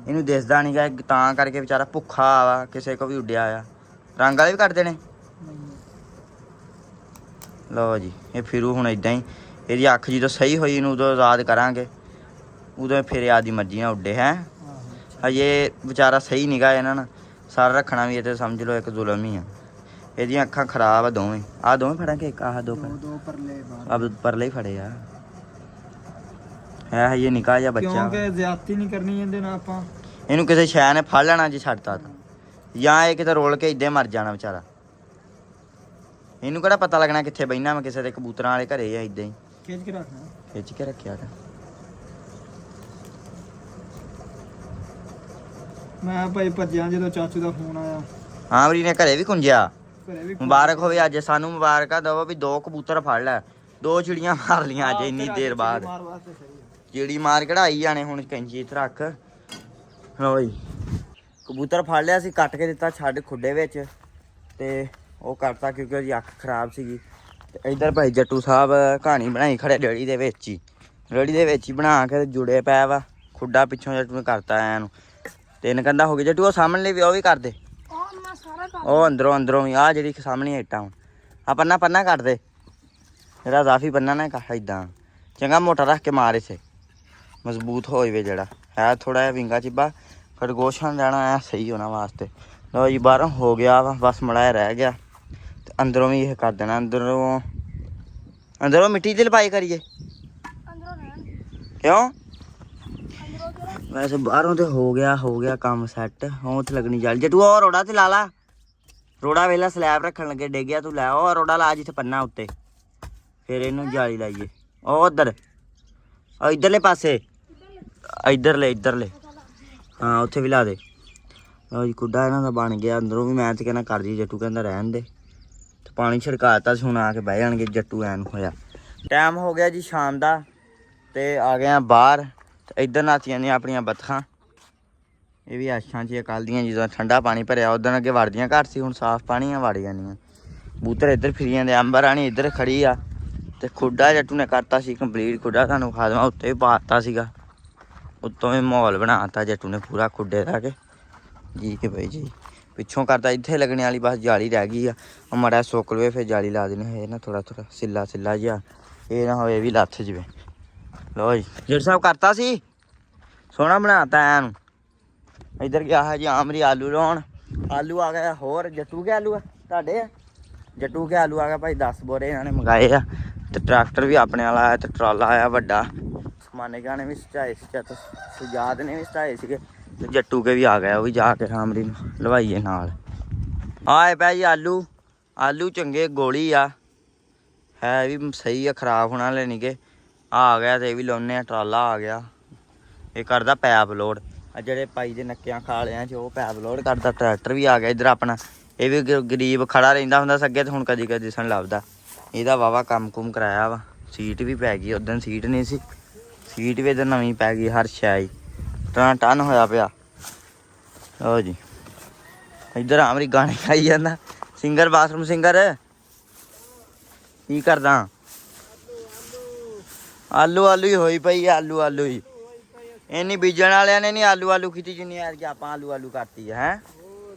ਇਹਨੂੰ ਦਿਸਦਾ ਨਹੀਂ ਗਾ, ਤਾਂ ਕਰਕੇ ਵਿਚਾਰਾ ਭੁੱਖਾ ਵਾ, ਕਿਸੇ ਕੋ ਵੀ ਉੱਡਿਆ ਆ। ਰੰਗ ਵਾਲੇ ਵੀ ਕੱਟ ਦੇਣੇ। ਲਓ ਜੀ ਇਹ ਫਿਰੂ ਹੁਣ ਇਦਾਂ ਹੀ। ਇਹਦੀ ਅੱਖ ਜਦੋਂ ਸਹੀ ਹੋਈ, ਇਹਨੂੰ ਉਦੋਂ ਆਜ਼ਾਦ ਕਰਾਂਗੇ, ਉਦੋਂ ਫਿਰ ਆਦੀ ਮਰਜ਼ੀ ਨਾਲ ਉੱਡੇ। ਹੈ ਹਜੇ ਵਿਚਾਰਾ ਸਹੀ ਨਿਗਾ, ਇਹਨਾਂ ਨਾਲ ਸਰ ਰੱਖਣਾ ਵੀ ਇਹ ਤੇ ਸਮਝ ਲਓ ਇੱਕ ਜ਼ੁਲਮ ਹੀ ਆ। ਇਹਦੀਆਂ ਅੱਖਾਂ ਖਰਾਬ ਆ ਦੋਵੇਂ। ਆਹ ਦੋਵੇਂ ਫੜਾਂਗੇ, ਇੱਕ ਆਹ ਦੋ ਪਰਲੇ ਹੀ ਫੜੇ ਆ। ਹੈ ਹਜੇ ਨਿੱਕਾ ਜਿਹਾ ਬੱਚਾ, ਕਿਉਂਕਿ ਜ਼ਿਆਦਤੀ ਨਹੀਂ ਕਰਨੀ ਇਹਦੇ ਨਾਲ ਆਪਾਂ। ਇਹਨੂੰ ਕਿਸੇ ਸ਼ੈ ਨੇ ਫੜ ਲੈਣਾ ਜੇ ਛੱਡਤਾ ਤਾਂ, ਜਾਂ ਇਹ ਕਿਤੇ ਰੋਲ ਕੇ ਇੱਦਾਂ ਮਰ ਜਾਣਾ ਵਿਚਾਰਾ। ਇਹਨੂੰ ਕਿਹੜਾ ਪਤਾ ਲੱਗਣਾ ਕਿੱਥੇ ਬਹਿਣਾ ਮੈਂ, ਕਿਸੇ ਦੇ ਕਬੂਤਰਾਂ ਵਾਲੇ ਘਰੇ ਆ ਇਦਾਂ ਹੀ ਖਿੱਚ ਕੇ ਰੱਖਣਾ। ਖਿੱਚ ਕੇ ਰੱਖਿਆ ਤਾ। ਮੈਂ ਭਾਈ ਭੱਜਿਆ ਜਦੋਂ ਚਾਚੂ ਦਾ ਫੋਨ ਆਇਆ। ਆਮਰੀ ਨੇ ਘਰੇ ਵੀ ਕੁੰਜਿਆ। ਘਰੇ ਵੀ ਮੁਬਾਰਕ ਹੋਵੇ ਅੱਜ, ਸਾਨੂੰ ਮੁਬਾਰਕਾਂ ਦਵੋ ਵੀ 2 ਕਬੂਤਰ ਫੜ ਲੈ, 2 ਚਿੜੀਆਂ ਮਾਰ ਲੀਆਂ ਅੱਜ ਇੰਨੀ ਦੇਰ ਬਾਅਦ। ਮਾਰ ਵਾਸਤੇ ਸਹੀ ਹੈ। ਚਿੜੀ ਮਾਰ ਕਢਾਈ ਜਾਣੇ। ਹੁਣ ਕੈਂਚੀ ਇੱਥੇ ਰੱਖ। ਲਓ ਜੀ ਕਬੂਤਰ ਫੜ ਲਿਆ ਸੀ, ਕੱਟ ਕੇ ਦਿੱਤਾ ਛੱਡ ਖੁੱਡੇ ਵਿੱਚ ਤੇ ਉਹ ਕਰਤਾ ਕਿਉਂਕਿ ਉਹਦੀ ਅੱਖ ਖਰਾਬ ਸੀਗੀ। ਤੇ ਇੱਧਰ ਭਾਈ ਜੱਟੂ ਸਾਹਿਬ ਕਹਾਣੀ ਬਣਾਈ ਖੜੇ ਰੇੜੀ ਦੇ ਵਿੱਚ ਹੀ, ਰੇੜੀ ਦੇ ਵਿੱਚ ਹੀ ਬਣਾ ਕੇ ਜੁੜੇ ਪਿਆ ਵਾ। ਖੁੱਡਾ ਪਿੱਛੋਂ ਜੱਟੂ ਨੇ ਕਰਤਾ ਐ ਨੂੰ 3 ਕੰਧਾਂ ਹੋ ਗਈ। ਜੱਟੂ ਉਹ ਸਾਹਮਣੇ ਲਈ ਵੀ ਉਹ ਵੀ ਕਰ ਦੇ, ਉਹ ਅੰਦਰੋਂ ਵੀ ਆ ਜਿਹੜੀ ਸਾਹਮਣੇ ਇੱਟਾਂ ਹੁਣ ਆ ਪੰਨਾ ਕੱਟ ਦੇ। ਜਿਹੜਾ ਜ਼ਾਫੀ ਪੰਨਾ ਨਾ ਏਦਾਂ ਚੰਗਾ ਮੋਟਾ ਰੱਖ ਕੇ ਮਾਰ ਇਸੇ, ਮਜ਼ਬੂਤ ਹੋ ਜਾਵੇ। ਜਿਹੜਾ ਹੈ ਥੋੜਾ ਜਿਹਾ ਵਿੰਗਾ ਚਿੱਬਾ ਖਰਗੋਸ਼ਾਂ ਲੈਣਾ ਐ ਸਹੀ ਹੋਣਾ ਵਾਸਤੇ। ਲਓ ਜੀ ਬਾਹਰੋਂ ਹੋ ਗਿਆ ਵਾ, ਬਸ ਮੜਾ ਰਹਿ ਗਿਆ ਤੇ ਅੰਦਰੋਂ ਵੀ ਇਹ ਕਰ ਦੇਣਾ। ਅੰਦਰੋਂ ਮਿੱਟੀ ਦੀ ਲਪਾਈ ਕਰੀਏ ਕਿਉਂ? ਵੈਸੇ ਬਾਹਰੋਂ ਤੇ ਹੋ ਗਿਆ ਕੰਮ ਸੈੱਟ। ਉਹ ਉੱਥੇ ਲੱਗਣੀ ਜਾਲੀ। ਜੱਟੂ ਉਹ ਰੋੜਾ ਤੇ ਲਾ ਲਾ, ਰੋੜਾ ਵੇਲਾ ਸਲੈਬ ਰੱਖਣ ਲੱਗੇ ਡਿੱਗਿਆ, ਤੂੰ ਲੈ ਉਹ ਰੋੜਾ ਲਾ ਜਿੱਥੇ ਪੰਨਾ ਉੱਤੇ, ਫਿਰ ਇਹਨੂੰ ਜਾਲੀ ਲਾਈਏ। ਉਹ ਉਧਰ ਇਧਰਲੇ ਪਾਸੇ, ਇੱਧਰਲੇ ਹਾਂ ਉੱਥੇ ਵੀ ਲਾ ਦੇ। ਲਓ ਜੀ ਕੁੱਡਾ ਇਹਨਾਂ ਦਾ ਬਣ ਗਿਆ। ਅੰਦਰੋਂ ਵੀ ਮੈਂ ਤੇ ਕਹਿੰਦਾ ਕਰ ਜੀ, ਜੱਟੂ ਕਹਿੰਦਾ ਰਹਿਣ ਦੇ। ਤੇ ਪਾਣੀ ਛਿੜਕਾਤਾ ਸੀ, ਹੁਣ ਆ ਕੇ ਬਹਿ ਜਾਣਗੇ। ਜੱਟੂ ਐਨ ਹੋਇਆ। ਟਾਈਮ ਹੋ ਗਿਆ ਜੀ ਸ਼ਾਮ ਦਾ ਤੇ ਆ ਗਏ ਆ ਬਾਹਰ। ਤੇ ਇੱਧਰ ਨਾਤੀਆਂ ਨੇ ਆਪਣੀਆਂ ਬੱਤਖਾਂ, ਇਹ ਵੀ ਆਸ਼ਾਂ 'ਚ ਕੱਲ੍ਹ ਦੀਆਂ, ਜਦੋਂ ਠੰਡਾ ਪਾਣੀ ਭਰਿਆ ਉਦੋਂ ਅੱਗੇ ਵੜਦੀਆਂ ਘੱਟ ਸੀ, ਹੁਣ ਸਾਫ਼ ਪਾਣੀ ਆ ਵੜ ਜਾਂਦੀਆਂ। ਕਬੂਤਰ ਇੱਧਰ ਫਿਰੀ ਜਾਂਦੇ। ਅੰਬਰ ਰਾਣੀ ਇੱਧਰ ਖੜੀ ਆ ਤੇ ਖੁੱਡਾ ਜੱਟੂ ਨੇ ਕਰਤਾ ਸੀ ਕੰਪਲੀਟ। ਖੁੱਡਾ ਤੁਹਾਨੂੰ ਖਾ ਦੇਵਾਂ, ਉੱਤੇ ਵੀ ਪਾ ਦਿੱਤਾ ਸੀਗਾ, ਉੱਤੋਂ ਵੀ ਮਾਹੌਲ ਬਣਾ ਦਿੱਤਾ ਜੱਟੂ ਨੇ ਪੂਰਾ ਖੁੱਡੇ ਦਾ ਕੇ ਜੀ ਕੇ ਬਈ ਜੀ। ਪਿੱਛੋਂ ਕਰਤਾ ਇੱਥੇ ਲੱਗਣੇ ਵਾਲੀ ਬਸ ਜਾਲੀ ਰਹਿ ਗਈ ਆ, ਉਹ ਮਾੜਾ ਸੁੱਕ ਲਵੇ ਫਿਰ ਜਾਲੀ ਲਾ ਦੇਣੀ ਹੈ ਨਾ, ਥੋੜਾ ਸਿੱਲਾ ਜਿਹਾ, ਇਹ ਨਾ ਹੋਵੇ ਵੀ ਲੱਥ ਜਵੇ। ਲਓ ਜੀ ਜੇਠ ਸਾਹਿਬ ਕਰਤਾ ਸੀ, ਸੋਹਣਾ ਬਣਾਤਾ ਐਨ। ਇੱਧਰ ਗਿਆ ਹੈ ਜੀ ਆਮਰੀ ਆਲੂ ਲਾਉਣ। ਆਲੂ ਆ ਗਿਆ ਹੋਰ। ਜੱਟੂ ਕੇ ਆਲੂ ਆ ਤੁਹਾਡੇ ਆ? ਜੱਟੂ ਕੇ ਆਲੂ ਆ ਗਿਆ ਭਾਈ 10 ਬੋਰੇ ਇਹਨਾਂ ਨੇ ਮੰਗਾਏ ਆ। ਤੇ ਟਰੈਕਟਰ ਵੀ ਆਪਣੇ ਵਾਲਾ ਆਇਆ ਤੇ ਟਰਾਲਾ ਆਇਆ ਵੱਡਾ। ਸਮਾਨੇ ਗਾਣੇ ਵੀ ਸਚਾਏ ਸੀ, ਸੁਜਾਦ ਨੇ ਵੀ ਸਚਾਏ ਸੀਗੇ ਤੇ ਜੱਟੂ ਕੇ ਵੀ ਆ ਗਿਆ। ਉਹ ਵੀ ਜਾ ਕੇ ਆਮਰੀ ਨੂੰ ਲਵਾਈਏ ਨਾਲ। ਆਏ ਪਿਆ ਜੀ ਆਲੂ ਚੰਗੇ ਗੋਲੀ ਆ, ਹੈ ਵੀ ਸਹੀ ਆ, ਖਰਾਬ ਹੋਣਾ ਵਾਲੇ ਨੀਗੇ। ਆ ਗਿਆ ਤੇ ਇਹ ਵੀ ਲਾਉਨੇ ਆ। ਟਰਾਲਾ ਆ ਗਿਆ, ਇਹ ਕਰਦਾ ਪੈਪ ਲੋਡ। ਆ ਜਿਹੜੇ ਪਾਈ ਦੇ ਨੱਕਿਆਂ ਖਾਲਿਆਂ 'ਚ ਉਹ ਪੈਪ ਲੋਡ ਕਰਦਾ। ਟਰੈਕਟਰ ਵੀ ਆ ਗਿਆ ਇੱਧਰ ਆਪਣਾ। ਇਹ ਵੀ ਗਰੀਬ ਖੜਾ ਰਹਿੰਦਾ ਹੁੰਦਾ ਅੱਗੇ, ਤੇ ਹੁਣ ਕਦੀ ਦਿਸਣ ਲੱਭਦਾ। ਇਹਦਾ ਵਾਵਾ ਕੰਮ ਕੁਮ ਕਰਾਇਆ ਵਾ। ਸੀਟ ਵੀ ਪੈ ਗਈ, ਉਦੋਂ ਸੀਟ ਨਹੀਂ ਸੀ, ਸੀਟ ਵੀ ਇੱਧਰ ਨਵੀਂ ਪੈ ਗਈ। ਹਰ ਸ਼ਾਈ ਟਨ ਹੋਇਆ ਪਿਆ। ਲਓ ਜੀ ਇੱਧਰ ਆਮਰੀ ਗਾਣੇ ਖਾਈ ਜਾਂਦਾ। ਸਿੰਗਰ ਬਾਥਰੂਮ ਸਿੰਗਰ ਕੀ ਕਰਦਾ? ਆਲੂ ਹੀ ਹੋਈ ਪਈ ਆ, ਆਲੂ ਹੀ। ਇੰਨੀ ਬੀਜਣ ਵਾਲਿਆਂ ਨੇ ਨਹੀਂ ਆਲੂ ਕੀਤੀ ਜਿੰਨੀ ਯਾਰ ਕਿ ਆਪਾਂ ਆਲੂ ਕਰਤੀ ਹੈ।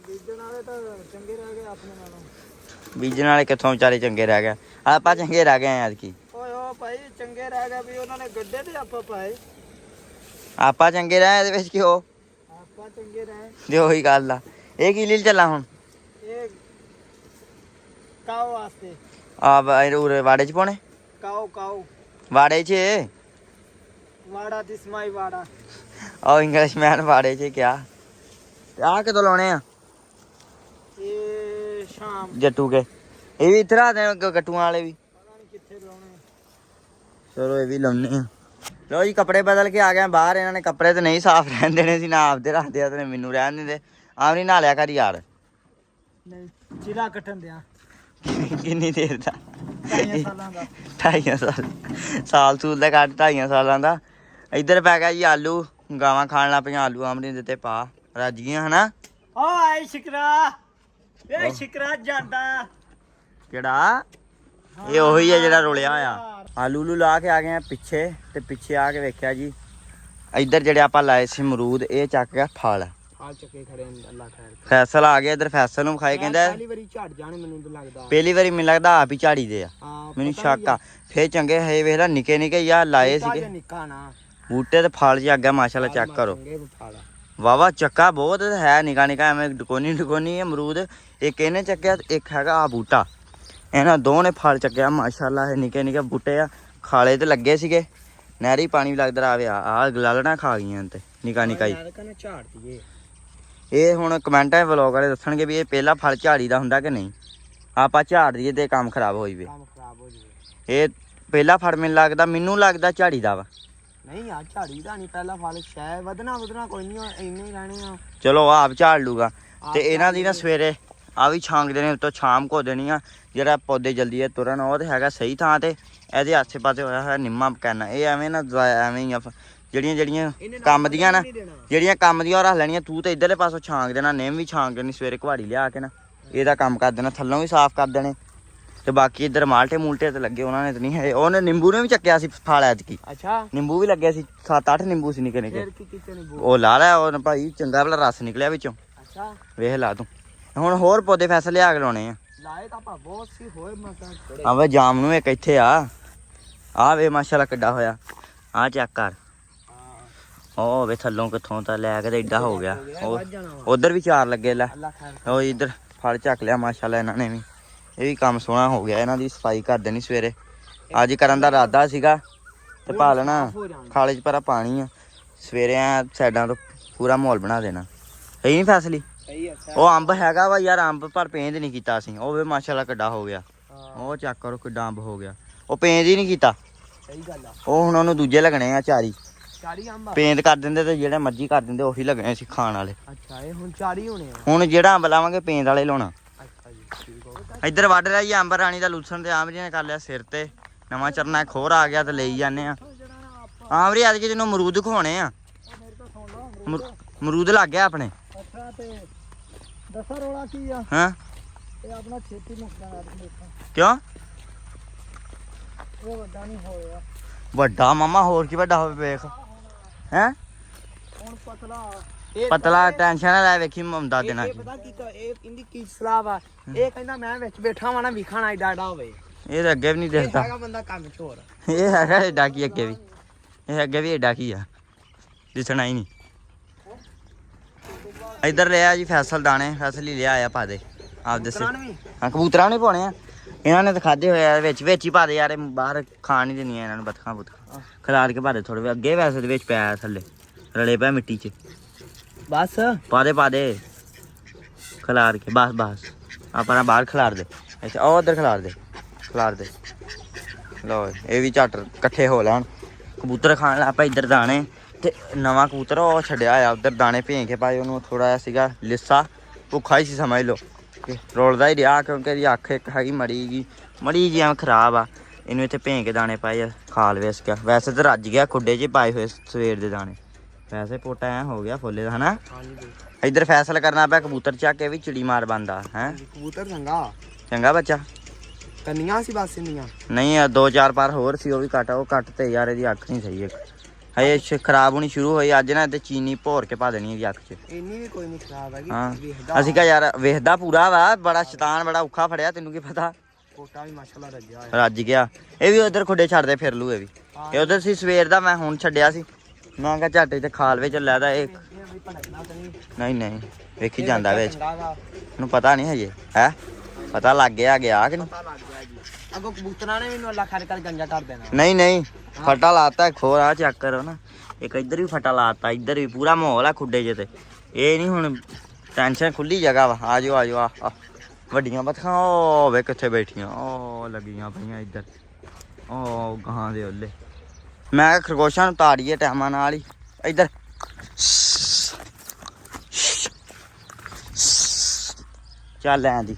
ਬੀਜਣ ਵਾਲੇ ਤਾਂ ਚੰਗੇ ਰਹਿ ਗਏ ਆਪਣੇ ਨਾਲੋਂ। ਬੀਜਣ ਵਾਲੇ ਕਿੱਥੋਂ ਵਿਚਾਰੇ ਚੰਗੇ ਰਹਿ ਗਏ, ਆਪਾਂ ਚੰਗੇ ਰਹਿ ਗਏ ਯਾਰ ਕੀ। ਓਏ ਓ ਭਾਈ ਚੰਗੇ ਰਹਿ ਗਏ ਵੀ ਉਹਨਾਂ ਨੇ ਗੱਡੇ ਤੇ ਆਪਾਂ ਪਾਏ। ਆਪਾਂ ਚੰਗੇ ਰਹੇ ਇਹਦੇ ਵਿੱਚ ਕਿਉਂ? ਆਪਾਂ ਚੰਗੇ ਰਹੇ ਤੇ ਉਹੀ ਗੱਲ ਆ। ਇਹ ਕੀ ਲੀਲ ਚੱਲਾ ਹੁਣ? ਇਹ ਕਾਓ ਵਾਸਤੇ ਆ ਉਰੇ ਵਾੜੇ 'ਚ ਪਾਉਣੇ। ਕਾਓ ਵਾੜੇ 'ਚ ਵਾੜਾ ਦਿਸ ਮਾਈ ਵਾੜਾ। ਉਹ ਇੰਗਲਿਸ਼ਮੈਨ ਵਾੜੇ 'ਚ ਕਿਹਾ। ਤੇ ਆਹ ਕਦੋਂ ਲਾਉਣੇ ਆ? ਇਹ ਸ਼ਾਮ ਜੱਟੂ ਕੇ ਇਹ ਵੀ ਇੱਥੇ ਰੱਖ ਦੇ ਗੱਟੂਆਂ ਵਾਲੇ ਵੀ। ਪਤਾ ਨਹੀਂ ਕਿੱਥੇ ਲਾਉਣੇ। ਚਲੋ ਇਹ ਵੀ ਲਾਉਣੇ ਆ। ਲਓ ਜੀ ਕੱਪੜੇ ਬਦਲ ਕੇ ਆ ਗਏ ਬਾਹਰ। ਇਹਨਾਂ ਨੇ ਕੱਪੜੇ ਤੇ ਨਹੀਂ ਸਾਫ਼ ਰਹਿਣ ਦੇਣੇ ਸੀ, ਨਾ ਆਪਦੇ ਰੱਖਦੇ ਆ ਤੇ ਮੈਨੂੰ ਰਹਿਣ ਦਿੰਦੇ। ਆਮਰੀ ਨਹਾ ਲਿਆ ਕਰ ਯਾਰ। ਨਹੀਂ ਚਿਲਾ ਕੱਟਣ ਦਿਆਂ। ਕਿੰਨੀ ਦੇਰ ਦਾ? 2 ਸਾਲਾਂ ਦਾ। 2.5 ਸਾਲ ਸੂਲ ਦਾ ਕੱਢ 2.5 ਸਾਲਾਂ ਦਾ। ਇੱਧਰ ਪੈ ਗਿਆ ਜੀ ਆਲੂ। ਗਾਵਾਂ ਖਾਣ ਲੱਗ ਪਈਆਂ ਆਲੂ। ਆਮਰੀ ਨੇ ਦਿੱਤੇ ਪਾ, ਰੱਜ ਗਈਆਂ ਹਨਾ। ਓ ਆਈ ਸ਼ਿਕਰਾ, ਇਹ ਸ਼ਿਕਰਾ ਜਾਂਦਾ ਕਿਹੜਾ? ਇਹ ਉਹੀ ਹੈ ਜਿਹੜਾ ਰੋਲਿਆ ਹੋਇਆ। ਆਲੂ ਲਾ ਕੇ ਆ ਗਏ ਆ ਪਿੱਛੇ। ਤੇ ਪਿੱਛੇ ਆ ਕੇ ਵੇਖਿਆ ਜੀ ਇੱਧਰ ਜਿਹੜੇ ਆਪਾਂ ਲਾਏ ਸੀ ਅਮਰੂਦ, ਇਹ ਚੱਕ ਗਿਆ ਫਲ। ਫਲ ਚੱਕੇ ਖੜੇ ਅੱਲਾ ਖੈਰ। ਫੈਸਲ ਆ ਗਿਆ ਇੱਧਰ। ਫੈਸਲ ਨੂੰ ਖਾਏ ਕਹਿੰਦਾ ਪਹਿਲੀ ਵਾਰੀ ਝੜ ਜਾਣੇ ਮੈਨੂੰ ਤਾਂ ਲੱਗਦਾ। ਪਹਿਲੀ ਵਾਰੀ ਮੈਨੂੰ ਲੱਗਦਾ ਆਪ ਹੀ ਝਾੜੀ ਦੇ ਆ, ਮੈਨੂੰ ਸ਼ੱਕ ਆ। ਫੇਰ ਚੰਗੇ ਹੈ ਵੇਖ ਲਾ ਨਿੱਕੇ ਨਿੱਕੇ ਯਾਰ ਲਾਏ ਸੀਗੇ ਨਿੱਕਾ ਨਾ ਬੂਟੇ ਤੇ ਫਲ ਜੀ ਅੱਗੇ ਮਾਸ਼ਾਅੱਲਾ ਚੈੱਕ ਕਰੋ। ਵਾਵਾ ਚੱਕਾ ਬਹੁਤ ਹੈ, ਨਿੱਕਾ ਐਵੇਂ ਡਕੋਨੀ ਅਮਰੂਦ। ਇੱਕ ਇਹਨੇ ਚੱਕਿਆ ਤੇ ਇੱਕ ਹੈਗਾ ਆ ਬੂਟਾ। ਇਹਨਾਂ ਦੋਵਾਂ ਨੇ ਫਲ ਚੱਕਿਆ ਮਾਸ਼ਾਅੱਲਾ। ਇਹ ਨਿੱਕੇ ਬੂਟੇ ਆ, ਖਾਲੇ ਤੇ ਲੱਗੇ ਸੀਗੇ। ਨਹਿਰੀ ਪਾਣੀ ਵੀ ਲੱਗਦਾ ਆਵੇ। ਆ ਗਲਾਲਣਾ ਖਾ ਗਈਆਂ ਤੇ ਨਿੱਕਾ ਹੀ। ਇਹ ਹੁਣ ਕਮੈਂਟਾਂ ਵਲੋਗ ਵਾਲੇ ਦੱਸਣਗੇ ਵੀ ਇਹ ਪਹਿਲਾ ਫਲ ਝਾੜੀ ਦਾ ਹੁੰਦਾ ਕਿ ਨਹੀਂ। ਆਪਾਂ ਝਾੜ ਦਈਏ ਤੇ ਕੰਮ ਖਰਾਬ ਹੋ ਜਾਵੇ। ਕੰਮ ਖਰਾਬ ਹੋ ਜਾਵੇ। ਇਹ ਪਹਿਲਾ ਫੜ ਮੈਨੂੰ ਲੱਗਦਾ ਝਾੜੀ ਦਾ ਵਾ। ਨਹੀਂ ਯਾਰ ਝਾੜੀ ਦਾ ਨਹੀਂ, ਪਹਿਲਾ ਫਲ ਸ਼ਾਇਦ ਵਧਣਾ ਕੋਈ ਨਹੀਂ, ਇੰਨੇ ਹੀ ਰਹਿਣੇ ਆ। ਚਲੋ ਆਪ ਝਾੜ ਲੂਗਾ। ਤੇ ਇਹਨਾਂ ਦੀ ਨਾ ਸਵੇਰੇ ਆ ਵੀ ਛਾਂਗਦੇ ਨੇ, ਉੱਤੋਂ ਸ਼ਾਮ ਕੋ ਦੇਣੀ ਆ। ਜਿਹੜਾ ਪੌਦੇ ਜਲਦੀ ਤੁਰਨ ਉਹ ਤੇ ਹੈਗਾ ਸਹੀ ਥਾਂ ਤੇ। ਇਹਦੇ ਆਸੇ ਪਾਸੇ ਹੋਇਆ ਹੋਇਆ ਨਿੰਮਾ ਪਕਾਨਾ। ਇਹ ਐਵੇਂ ਨਾ ਐਵੇਂ ਹੀ ਆ ਜਿਹੜੀਆਂ ਕੰਮ ਦੀਆਂ ਨਾ, ਜਿਹੜੀਆਂ ਕੰਮ ਦੀਆਂ ਉਹ ਰੱਖ ਲੈਣੀਆਂ। ਤੂੰ ਤੇ ਇੱਧਰਲੇ ਪਾਸੋਂ ਛਾਂਗ ਦੇਣਾ, ਨਿੰਮ ਵੀ ਛਾਂਗ ਦੇਣੀ ਸਵੇਰੇ ਕੁਹਾੜੀ ਲਿਆ ਕੇ ਨਾ। ਇਹਦਾ ਕੰਮ ਕਰ ਦੇਣਾ, ਥੱਲੋਂ ਵੀ ਸਾਫ਼ ਕਰ ਦੇਣੇ। ਤੇ ਬਾਕੀ ਇੱਧਰ ਮਾਲਟੇ ਮੂਲਟੇ ਤੇ ਲੱਗੇ, ਉਹਨਾਂ ਨੇ ਤਾਂ ਨਹੀਂ ਹੈ। ਉਹਨੇ ਨਿੰਬੂ ਨੇ ਵੀ ਚੱਕਿਆ ਸੀ ਫਲ ਐਤਕੀ। ਅੱਛਾ ਨਿੰਬੂ ਵੀ ਲੱਗਿਆ ਸੀ, 7-8 ਨਿੰਬੂ ਸੀ ਨਿੱਕੇ ਨਿੱਕੇ। ਫਿਰ ਕੀ ਕੀਤੇ ਨਿੰਬੂ? ਉਹ ਲਾ ਲਿਆ ਉਹ ਭਾਈ, ਚੰਗਾ ਭਲਾ ਰਸ ਨਿਕਲਿਆ ਵਿੱਚੋਂ। ਅੱਛਾ ਵੇਖ ਲਾ ਤੂੰ। ਹੁਣ ਹੋਰ ਪੌਦੇ ਫੈਸਲੇ ਲਿਆ ਕੇ ਲਾਉਣੇ ਆ। ਲਾਏ ਤਾਂ ਆਪਾਂ ਬਹੁਤ ਸੀ ਹੋਏ ਮਸਾਂ ਥੋੜੇ। ਆ ਵੇ ਜਾਮ ਨੂੰ ਇੱਕ ਇੱਥੇ ਆ ਵੇ ਮਾਸ਼ਾਅੱਲਾ ਕਿੱਡਾ ਹੋਇਆ। ਆ ਚੈੱਕ ਕਰ, ਉਹ ਵੇ ਥੱਲੋਂ ਕਿੱਥੋਂ ਤਾਂ ਲੈ ਕੇ ਤੇ ਏਡਾ ਹੋ ਗਿਆ। ਉਧਰ ਵੀ 4 ਲੱਗੇ ਲੈ, ਅੱਲਾ ਖੈਰ। ਉਹ ਇੱਧਰ ਫਲ ਚੱਕ ਲਿਆ ਮਾਸ਼ਾਅੱਲਾ ਇਹਨਾਂ ਨੇ ਵੀ। ਇਹ ਵੀ ਕੰਮ ਸੋਹਣਾ ਹੋ ਗਿਆ। ਇਹਨਾਂ ਦੀ ਸਫਾਈ ਕਰ ਦੇਣੀ ਸਵੇਰੇ। ਅੱਜ ਕਰਨ ਦਾ ਇਰਾਦਾ ਸੀਗਾ ਤੇ ਪਾ ਲੈਣਾ ਖਾਲੇ 'ਚ ਭਰਾ ਪਾਣੀ ਆ। ਸਵੇਰੇ ਆ ਸਾਈਡਾਂ ਤੋਂ ਪੂਰਾ ਮਾਹੌਲ ਬਣਾ ਦੇਣਾ। ਸਹੀ ਨਹੀਂ ਫੈਸਲੀ? ਸਹੀ ਅੱਛਾ। ਉਹ ਅੰਬ ਹੈਗਾ ਵਾ ਯਾਰ, ਅੰਬ ਪਰ ਪੇਂਦ ਨਹੀਂ ਕੀਤਾ ਅਸੀਂ। ਉਹ ਵੇ ਮਾਸ਼ਾਅੱਲਾ ਕਿੱਡਾ ਹੋ ਗਿਆ। ਉਹ ਚੈੱਕ ਕਰੋ ਕਿੱਡਾ ਅੰਬ ਹੋ ਗਿਆ। ਉਹ ਪੇਂਦ ਹੀ ਨਹੀਂ ਕੀਤਾ। ਸਹੀ ਗੱਲ ਆ। ਉਹ ਹੁਣ ਉਹਨੂੰ ਦੂਜੇ ਲੱਗਣੇ ਆ, ਚਾਰੀ ਅੰਬ ਪੇਂਦ ਕਰ ਦਿੰਦੇ ਤੇ ਜਿਹੜੇ ਮਰਜ਼ੀ ਕਰ ਦਿੰਦੇ ਉਹੀ ਲੱਗਣੇ ਸੀ ਖਾਣ ਵਾਲੇ। ਅੱਛਾ ਇਹ ਹੁਣ 4 ਹੀ ਹੋਣੇ ਆ। ਹੁਣ ਜਿਹੜਾ ਅੰਬ ਲਾਵਾਂਗੇ ਪੇਂਦ ਵਾਲੇ ਲਾਉਣਾ। ਅੱਛਾ ਜੀ ਠੀਕ ਹੋ। ਇੱਧਰ ਵੱਢ ਰਿਹਾ ਜੀ ਅੰਬ ਰਾਣੀ ਦਾ ਲੂਸਣ ਤੇ ਆਮ ਜੀ ਨੇ ਕਰ ਲਿਆ ਸਿਰ ਤੇ। ਨਵਾਂ ਚਰਨਾ ਇੱਕ ਹੋਰ ਆ ਗਿਆ ਤੇ ਲਈ ਜਾਂਦੇ ਆ। ਆਮ ਰੀ ਅੱਜ ਜਿਹਨੂੰ ਅਮਰੂਦ ਖਵਾਉਣੇ ਆ। ਅਮਰੂਦ ਲੱਗ ਗਿਆ ਆਪਣੇ। ਅੱਛਾ ਤੇ ਦੱਸਾ ਰੋਲਾ ਕੀ ਆ? ਹਾਂ ਇਹ ਆਪਣਾ ਛੇਤੀ ਨੁਕਸਾਨ ਆ। ਕਿਉਂ? ਇਹ ਵੱਡਾ ਨਹੀਂ ਹੋਇਆ। ਵੱਡਾ ਮਾਮਾ ਹੋਰ ਕੀ ਵੱਡਾ ਹੋਵੇ ਵੇਖ। ਹੈ ਹੁਣ ਪਤਲਾ ਟੈਨਸ਼ਨ ਨਾ ਲੈ, ਵੇਖੀ ਮਮਦਾ ਦੇਣਾ। ਇਹ ਪਤਾ ਕੀ ਇਹ ਇਹਦੀ ਕੀ ਸਲਾਹ ਆ? ਇਹ ਕਹਿੰਦਾ ਮੈਂ ਵਿੱਚ ਬੈਠਾ ਵਾਂ ਨਾ ਵਿਖਾਣਾ ਏਡਾ ਹੋਵੇ। ਇਹ ਤਾਂ ਅੱਗੇ ਵੀ ਨਹੀਂ ਦਿਖਦਾ। ਹੈਗਾ ਬੰਦਾ ਕੰਮ ਚੋਰ। ਇਹ ਹੈਗਾ ਏਡਾ ਕੀ ਅੱਗੇ ਵੀ। ਇਹ ਅੱਗੇ ਵੀ ਏਡਾ ਕੀ ਆ, ਦਿਸਣਾ ਹੀ ਨਹੀਂ। ਇੱਧਰ ਲਿਆ ਜੀ ਫੈਸਲ ਦਾਣੇ। ਫੈਸਲ ਹੀ ਲਿਆ ਆ ਪਾ ਦੇ ਆਪ ਦੱਸੇ। ਹਾਂ ਕਬੂਤਰਾਂ ਨੂੰ ਪਾਉਣੇ ਆ। ਇਹਨਾਂ ਨੇ ਤਾਂ ਖਾਦੇ ਹੋਏ ਆ, ਵਿੱਚ ਹੀ ਪਾ ਦੇ ਯਾਰ। ਇਹ ਬਾਹਰ ਖਾਣ ਨਹੀਂ ਦਿੰਦੀਆਂ ਇਹਨਾਂ ਨੂੰ ਬਤਖਾਂ ਬੁਤਖਾਂ। ਖਿਲਾਰ ਕੇ ਪਾ ਦੇ ਥੋੜੇ ਅੱਗੇ। ਵੈਸੇ ਦੇ ਵਿੱਚ ਪਿਆ ਥੱਲੇ ਰਲੇ ਪਿਆ ਮਿੱਟੀ 'ਚ। ਬਸ ਪਾ ਦੇ ਖਿਲਾਰ ਕੇ। ਬਸ ਆਪਣਾ ਬਾਹਰ ਖਿਲਾਰ ਦੇ। ਅੱਛਾ ਉਹ ਉੱਧਰ ਖਿਲਾਰ ਦੇ। ਲਓ ਇਹ ਵੀ ਝੱਟ ਇਕੱਠੇ ਹੋ ਲੈਣ। ਕਬੂਤਰ ਖਾਣ ਲੱਗ ਪਏ ਇੱਧਰ ਦਾਣੇ। ਤੇ ਨਵਾਂ ਕਬੂਤਰ ਉਹ ਛੱਡਿਆ ਆ ਉੱਧਰ, ਦਾਣੇ ਭੇਂ ਕੇ ਪਾਏ ਉਹਨੂੰ। ਥੋੜਾ ਜਿਹਾ ਸੀਗਾ ਲਿੱਸਾ, ਭੁੱਖਾ ਹੀ ਸੀ ਸਮਝ ਲਓ। ਰੋਲਦਾ ਹੀ ਰਿਹਾ ਕਿਉਂਕਿ ਇਹਦੀ ਅੱਖ ਇੱਕ ਹੈਗੀ ਮੜੀ ਜੀ ਐਵੇਂ ਖਰਾਬ ਆ। ਇਹਨੂੰ ਇੱਥੇ ਭੇਂ ਕੇ ਦਾਣੇ ਪਾਏ ਆ, ਖਾ ਲਵੇ ਇਸ ਗਿਆ। ਵੈਸੇ ਤਾਂ ਰੱਜ ਗਿਆ ਖੁੱਡੇ 'ਚ ਪਾਏ ਹੋਏ ਸਵੇਰ ਦੇ ਦਾਣੇ। ਵੈਸੇ ਪੋਟਾ ਐ ਹੋ ਗਿਆ ਫੁੱਲੇ ਦਾ ਹਨਾ। ਇੱਧਰ ਫੈਸਲਾ ਕਰਨਾ ਪਿਆ ਕਬੂਤਰ ਚੱਕ ਕੇ ਵੀ ਚਿੜੀ ਮਾਰ ਬੰਦਾ ਹੈ। ਕਬੂਤਰ ਚੰਗਾ ਬੱਚਾ ਕੰਨੀਆਂ ਸੀ ਬਸ ਇੰਨੀਆਂ ਨਹੀਂ। 2-4 ਪਰ ਹੋਰ ਸੀ, ਉਹ ਵੀ ਕੱਟ ਤੇ ਯਾਰ ਇਹਦੀ ਅੱਖ ਨਹੀਂ ਸਹੀ। ਹਜੇ ਖਰਾਬ ਹੋਣੀ ਸ਼ੁਰੂ ਹੋਈ। ਅੱਜ ਨਾ ਤੇ ਚੀਨੀ ਭੋਰ ਕੇ ਪਾ ਦੇਣੀ ਇਹਦੀ ਅੱਖ 'ਚ। ਇੰਨੀ ਵੀ ਕੋਈ ਨਹੀਂ ਖਰਾਬ ਹੈਗੀ। ਹਾਂ ਅਸੀਂ ਕਹਾਂ ਯਾਰ ਵੇਖਦਾ ਪੂਰਾ ਵਾ। ਬੜਾ ਸ਼ੈਤਾਨ, ਬੜਾ ਔਖਾ ਫੜਿਆ। ਤੈਨੂੰ ਕੀ ਪਤਾ? ਪੋਟਾ ਵੀ ਮਾਸ਼ਾਅੱਲਾ ਰੱਜਿਆ ਰੱਜ ਗਿਆ। ਇਹ ਵੀ ਉਧਰ ਖੁੱਡੇ ਛੱਡਦੇ ਫਿਰ ਲੂ। ਇਹ ਵੀ ਇਹ ਉਧਰ ਸੀ ਸਵੇਰ ਦਾ, ਮੈਂ ਹੁਣ ਛੱਡਿਆ ਸੀ। ਮੈਂ ਕਿਹਾ ਝੱਟ ਤੇ ਖਾਲ ਵਿੱਚ ਲੈਦਾ ਇਹ। ਨਹੀਂ ਵੇਖੀ ਜਾਂਦਾ ਵਿੱਚ। ਇਹਨੂੰ ਪਤਾ ਨਹੀਂ ਹਜੇ ਹੈ। ਪਤਾ ਲੱਗ ਗਿਆ ਕਿ ਨਹੀਂ? ਅੱਗੋਂ ਕਬੂਤਰਾਂ ਨੇ ਮੈਨੂੰ ਅੱਲਾ ਖੈਰ ਕਰ ਗੰਜਾ ਕਰ ਦੇਣਾ। ਨਹੀਂ ਫਟਾ ਲਾਤਾ ਖੋਰ। ਆ ਚੈੱਕ ਕਰੋ ਨਾ, ਇੱਕ ਇੱਧਰ ਵੀ ਫਟਾ ਲਾਤਾ। ਇੱਧਰ ਵੀ ਪੂਰਾ ਮਾਹੌਲ ਆ ਖੁੱਡੇ ਜੇ ਤੇ। ਇਹ ਨਹੀਂ ਹੁਣ ਟੈਨਸ਼ਨ, ਖੁੱਲੀ ਜਗ੍ਹਾ ਵਾ। ਆ ਜਾਓ ਆ ਵੱਡੀਆਂ ਬਤਖਾਂ ਉਹ ਵੇ ਕਿੱਥੇ ਬੈਠੀਆਂ। ਉਹ ਲੱਗੀਆਂ ਪਈਆਂ ਇੱਧਰ। ਉਹ ਗਾਂ ਦੇ ਉੱਲੇ। ਮੈਂ ਖਰਗੋਸ਼ਾਂ ਨੂੰ ਤਾੜੀਏ ਟਾਈਮਾਂ ਨਾਲ ਹੀ। ਇੱਧਰ ਚੱਲ ਐਂ ਦੀ।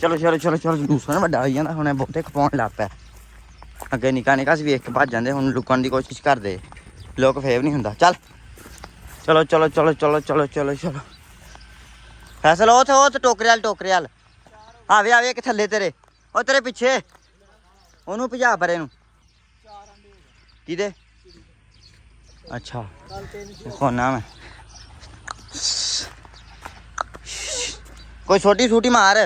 ਚਲੋ ਦੂਸਰਾ ਵੱਡਾ ਹੋਈ ਜਾਂਦਾ ਹੁਣ। ਬਹੁਤੇ ਖਪਾਉਣ ਲੱਗ ਪਿਆ। ਅੱਗੇ ਨਿੱਕਾ ਸੀ ਵੇਖ ਕੇ ਭੱਜ ਜਾਂਦੇ, ਹੁਣ ਲੁਕਣ ਦੀ ਕੋਸ਼ਿਸ਼ ਕਰਦੇ। ਲੋਕ ਫੇਵ ਨਹੀਂ ਹੁੰਦਾ। ਚੱਲ ਚਲੋ ਫੈਸਲ ਉਹ ਤੇ ਟੋਕਰੇ ਵਾਲ ਆਵੇ ਇੱਕ ਥੱਲੇ ਤੇਰੇ। ਉਹ ਤੇਰੇ ਪਿੱਛੇ ਉਹਨੂੰ ਭਜਾ ਪਰੇ ਨੂੰ। ਕਿਹਦੇ? ਅੱਛਾ ਖੋਨਾ ਮੈਂ। ਕੋਈ ਛੋਟੀ ਛੂਟੀ ਮਾਰ।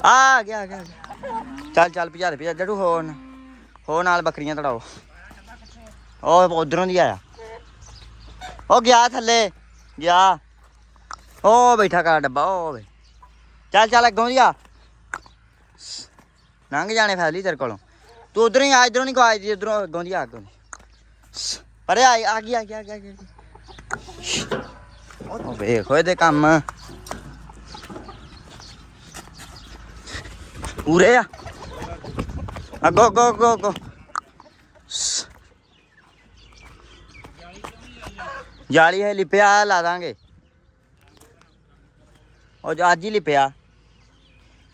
ਆ ਗਿਆ ਚੱਲ ਭਜਾ ਦੇ ਜੜੂ। ਹੋ ਨਾਲ ਬੱਕਰੀਆਂ ਤੜਾਓ। ਉਹ ਉਧਰੋਂ ਦੀ ਆਇਆ। ਉਹ ਗਿਆ ਥੱਲੇ ਗਿਆ। ਉਹ ਬੈਠਾ ਘਰ ਡੱਬਾ। ਉਹ ਚੱਲ ਅੱਗੋਂ ਦੀ ਆ। ਲੰਘ ਜਾਣੇ ਫੈਸਲੀ ਤੇਰੇ ਕੋਲੋਂ। ਤੂੰ ਉਧਰੋਂ ਹੀ ਆ, ਇਧਰੋਂ ਨਹੀਂ ਗਵਾਈ ਦੀ। ਉਧਰੋਂ ਅੱਗੋਂ ਦੀ ਆ। ਪਰੇ ਆ ਗਈ। ਉਹ ਵੇਖ ਓਏ ਤੇ ਕੰਮ ਉਰੇ ਆ ਅੱਗੋ ਅੱਗੋ ਅੱਗੋ ਅੱਗੋ ਜਾਲੀ ਹੈ ਲਿਪਿਆ ਲਾ ਦਾਂਗੇ ਉਹ ਅੱਜ ਹੀ ਲਿਪਿਆ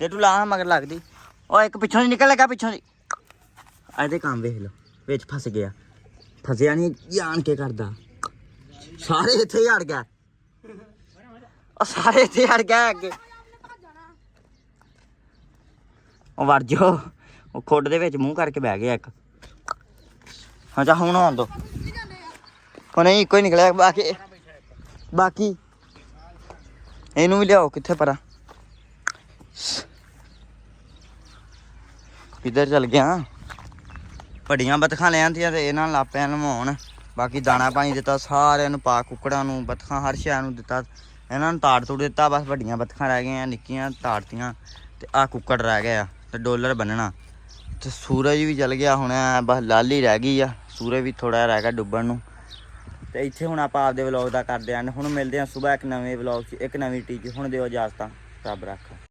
ਜੇ ਤੂੰ ਲਾ ਮਗਰ ਲੱਗਦੀ ਉਹ ਇੱਕ ਪਿੱਛੋਂ ਦੀ ਨਿਕਲ ਲੱਗਾ ਪਿੱਛੋਂ ਦੀ ਇਹਦੇ ਕੰਮ ਵੇਖ ਲੋ ਵਿੱਚ ਫਸ ਗਿਆ ਫਸਿਆ ਨਹੀਂ ਜਾਣ ਕੇ ਕਰਦਾ ਸਾਰੇ ਇੱਥੇ ਹੀ ਅੜ ਗਿਆ ਉਹ ਸਾਰੇ ਇੱਥੇ ਅੜ ਗਿਆ ਅੱਗੇ ਉਹ ਵੜ ਜੋ ਉਹ ਖੁੱਡ ਦੇ ਵਿੱਚ ਮੂੰਹ ਕਰਕੇ ਬਹਿ ਗਿਆ ਇੱਕ ਹਾਂ ਜਾ ਹੁਣ ਆਉਣ ਦੋ ਉਹ ਨਹੀਂ ਇੱਕੋ ਹੀ ਨਿਕਲਿਆ ਬਾਕੀ ਇਹਨੂੰ ਵੀ ਲਿਆਓ ਕਿੱਥੇ ਪਰਾਂ ਕਿੱਧਰ ਚਲ ਗਿਆ ਵੱਡੀਆਂ ਬਤਖਾਂ ਲੈ ਆਂਦੀਆਂ ਤੇ ਇਹਨਾਂ ਲਾਪਿਆਂ ਨਵਾਉਣ ਬਾਕੀ ਦਾਣਾ ਪਾਣੀ ਦਿੱਤਾ ਸਾਰਿਆਂ ਨੂੰ ਪਾ ਕੁੱਕੜਾਂ ਨੂੰ ਬਤਖਾਂ ਹਰ ਸ਼ੈ ਨੂੰ ਦਿੱਤਾ ਇਹਨਾਂ ਨੂੰ ਤਾੜ ਤੂੜ ਦਿੱਤਾ ਬਸ ਵੱਡੀਆਂ ਬਤਖਾਂ ਰਹਿ ਗਈਆਂ ਨਿੱਕੀਆਂ ਤਾੜਤੀਆਂ ਤੇ ਆਹ ਕੁੱਕੜ ਰਹਿ ਗਏ ਆ ਤੇ ਡੋਲਰ ਬੰਨਣਾ ਤੇ ਸੂਰਜ ਵੀ ਚਲ ਗਿਆ ਹੁਣ ਬਸ ਲਾਲੀ ਰਹਿ ਗਈ ਆ ਸੂਰਜ ਵੀ ਥੋੜਾ ਰਹਿ ਗਿਆ ਡੁੱਬਣ ਨੂੰ ਤੇ ਇੱਥੇ ਹੁਣ ਆਪਾਂ ਆਪਦੇ ਵਲੌਗ ਦਾ ਕਰਦੇ ਆਂ ਹੁਣ ਮਿਲਦੇ ਆਂ ਸਵੇਰ ਇੱਕ ਨਵੇਂ ਵਲੌਗ 'ਚ ਇੱਕ ਨਵੀਂ ਟੀਚ ਹੁਣ ਦਿਓ ਇਜਾਜ਼ਤਾਂ ਰੱਬ ਰੱਖਾ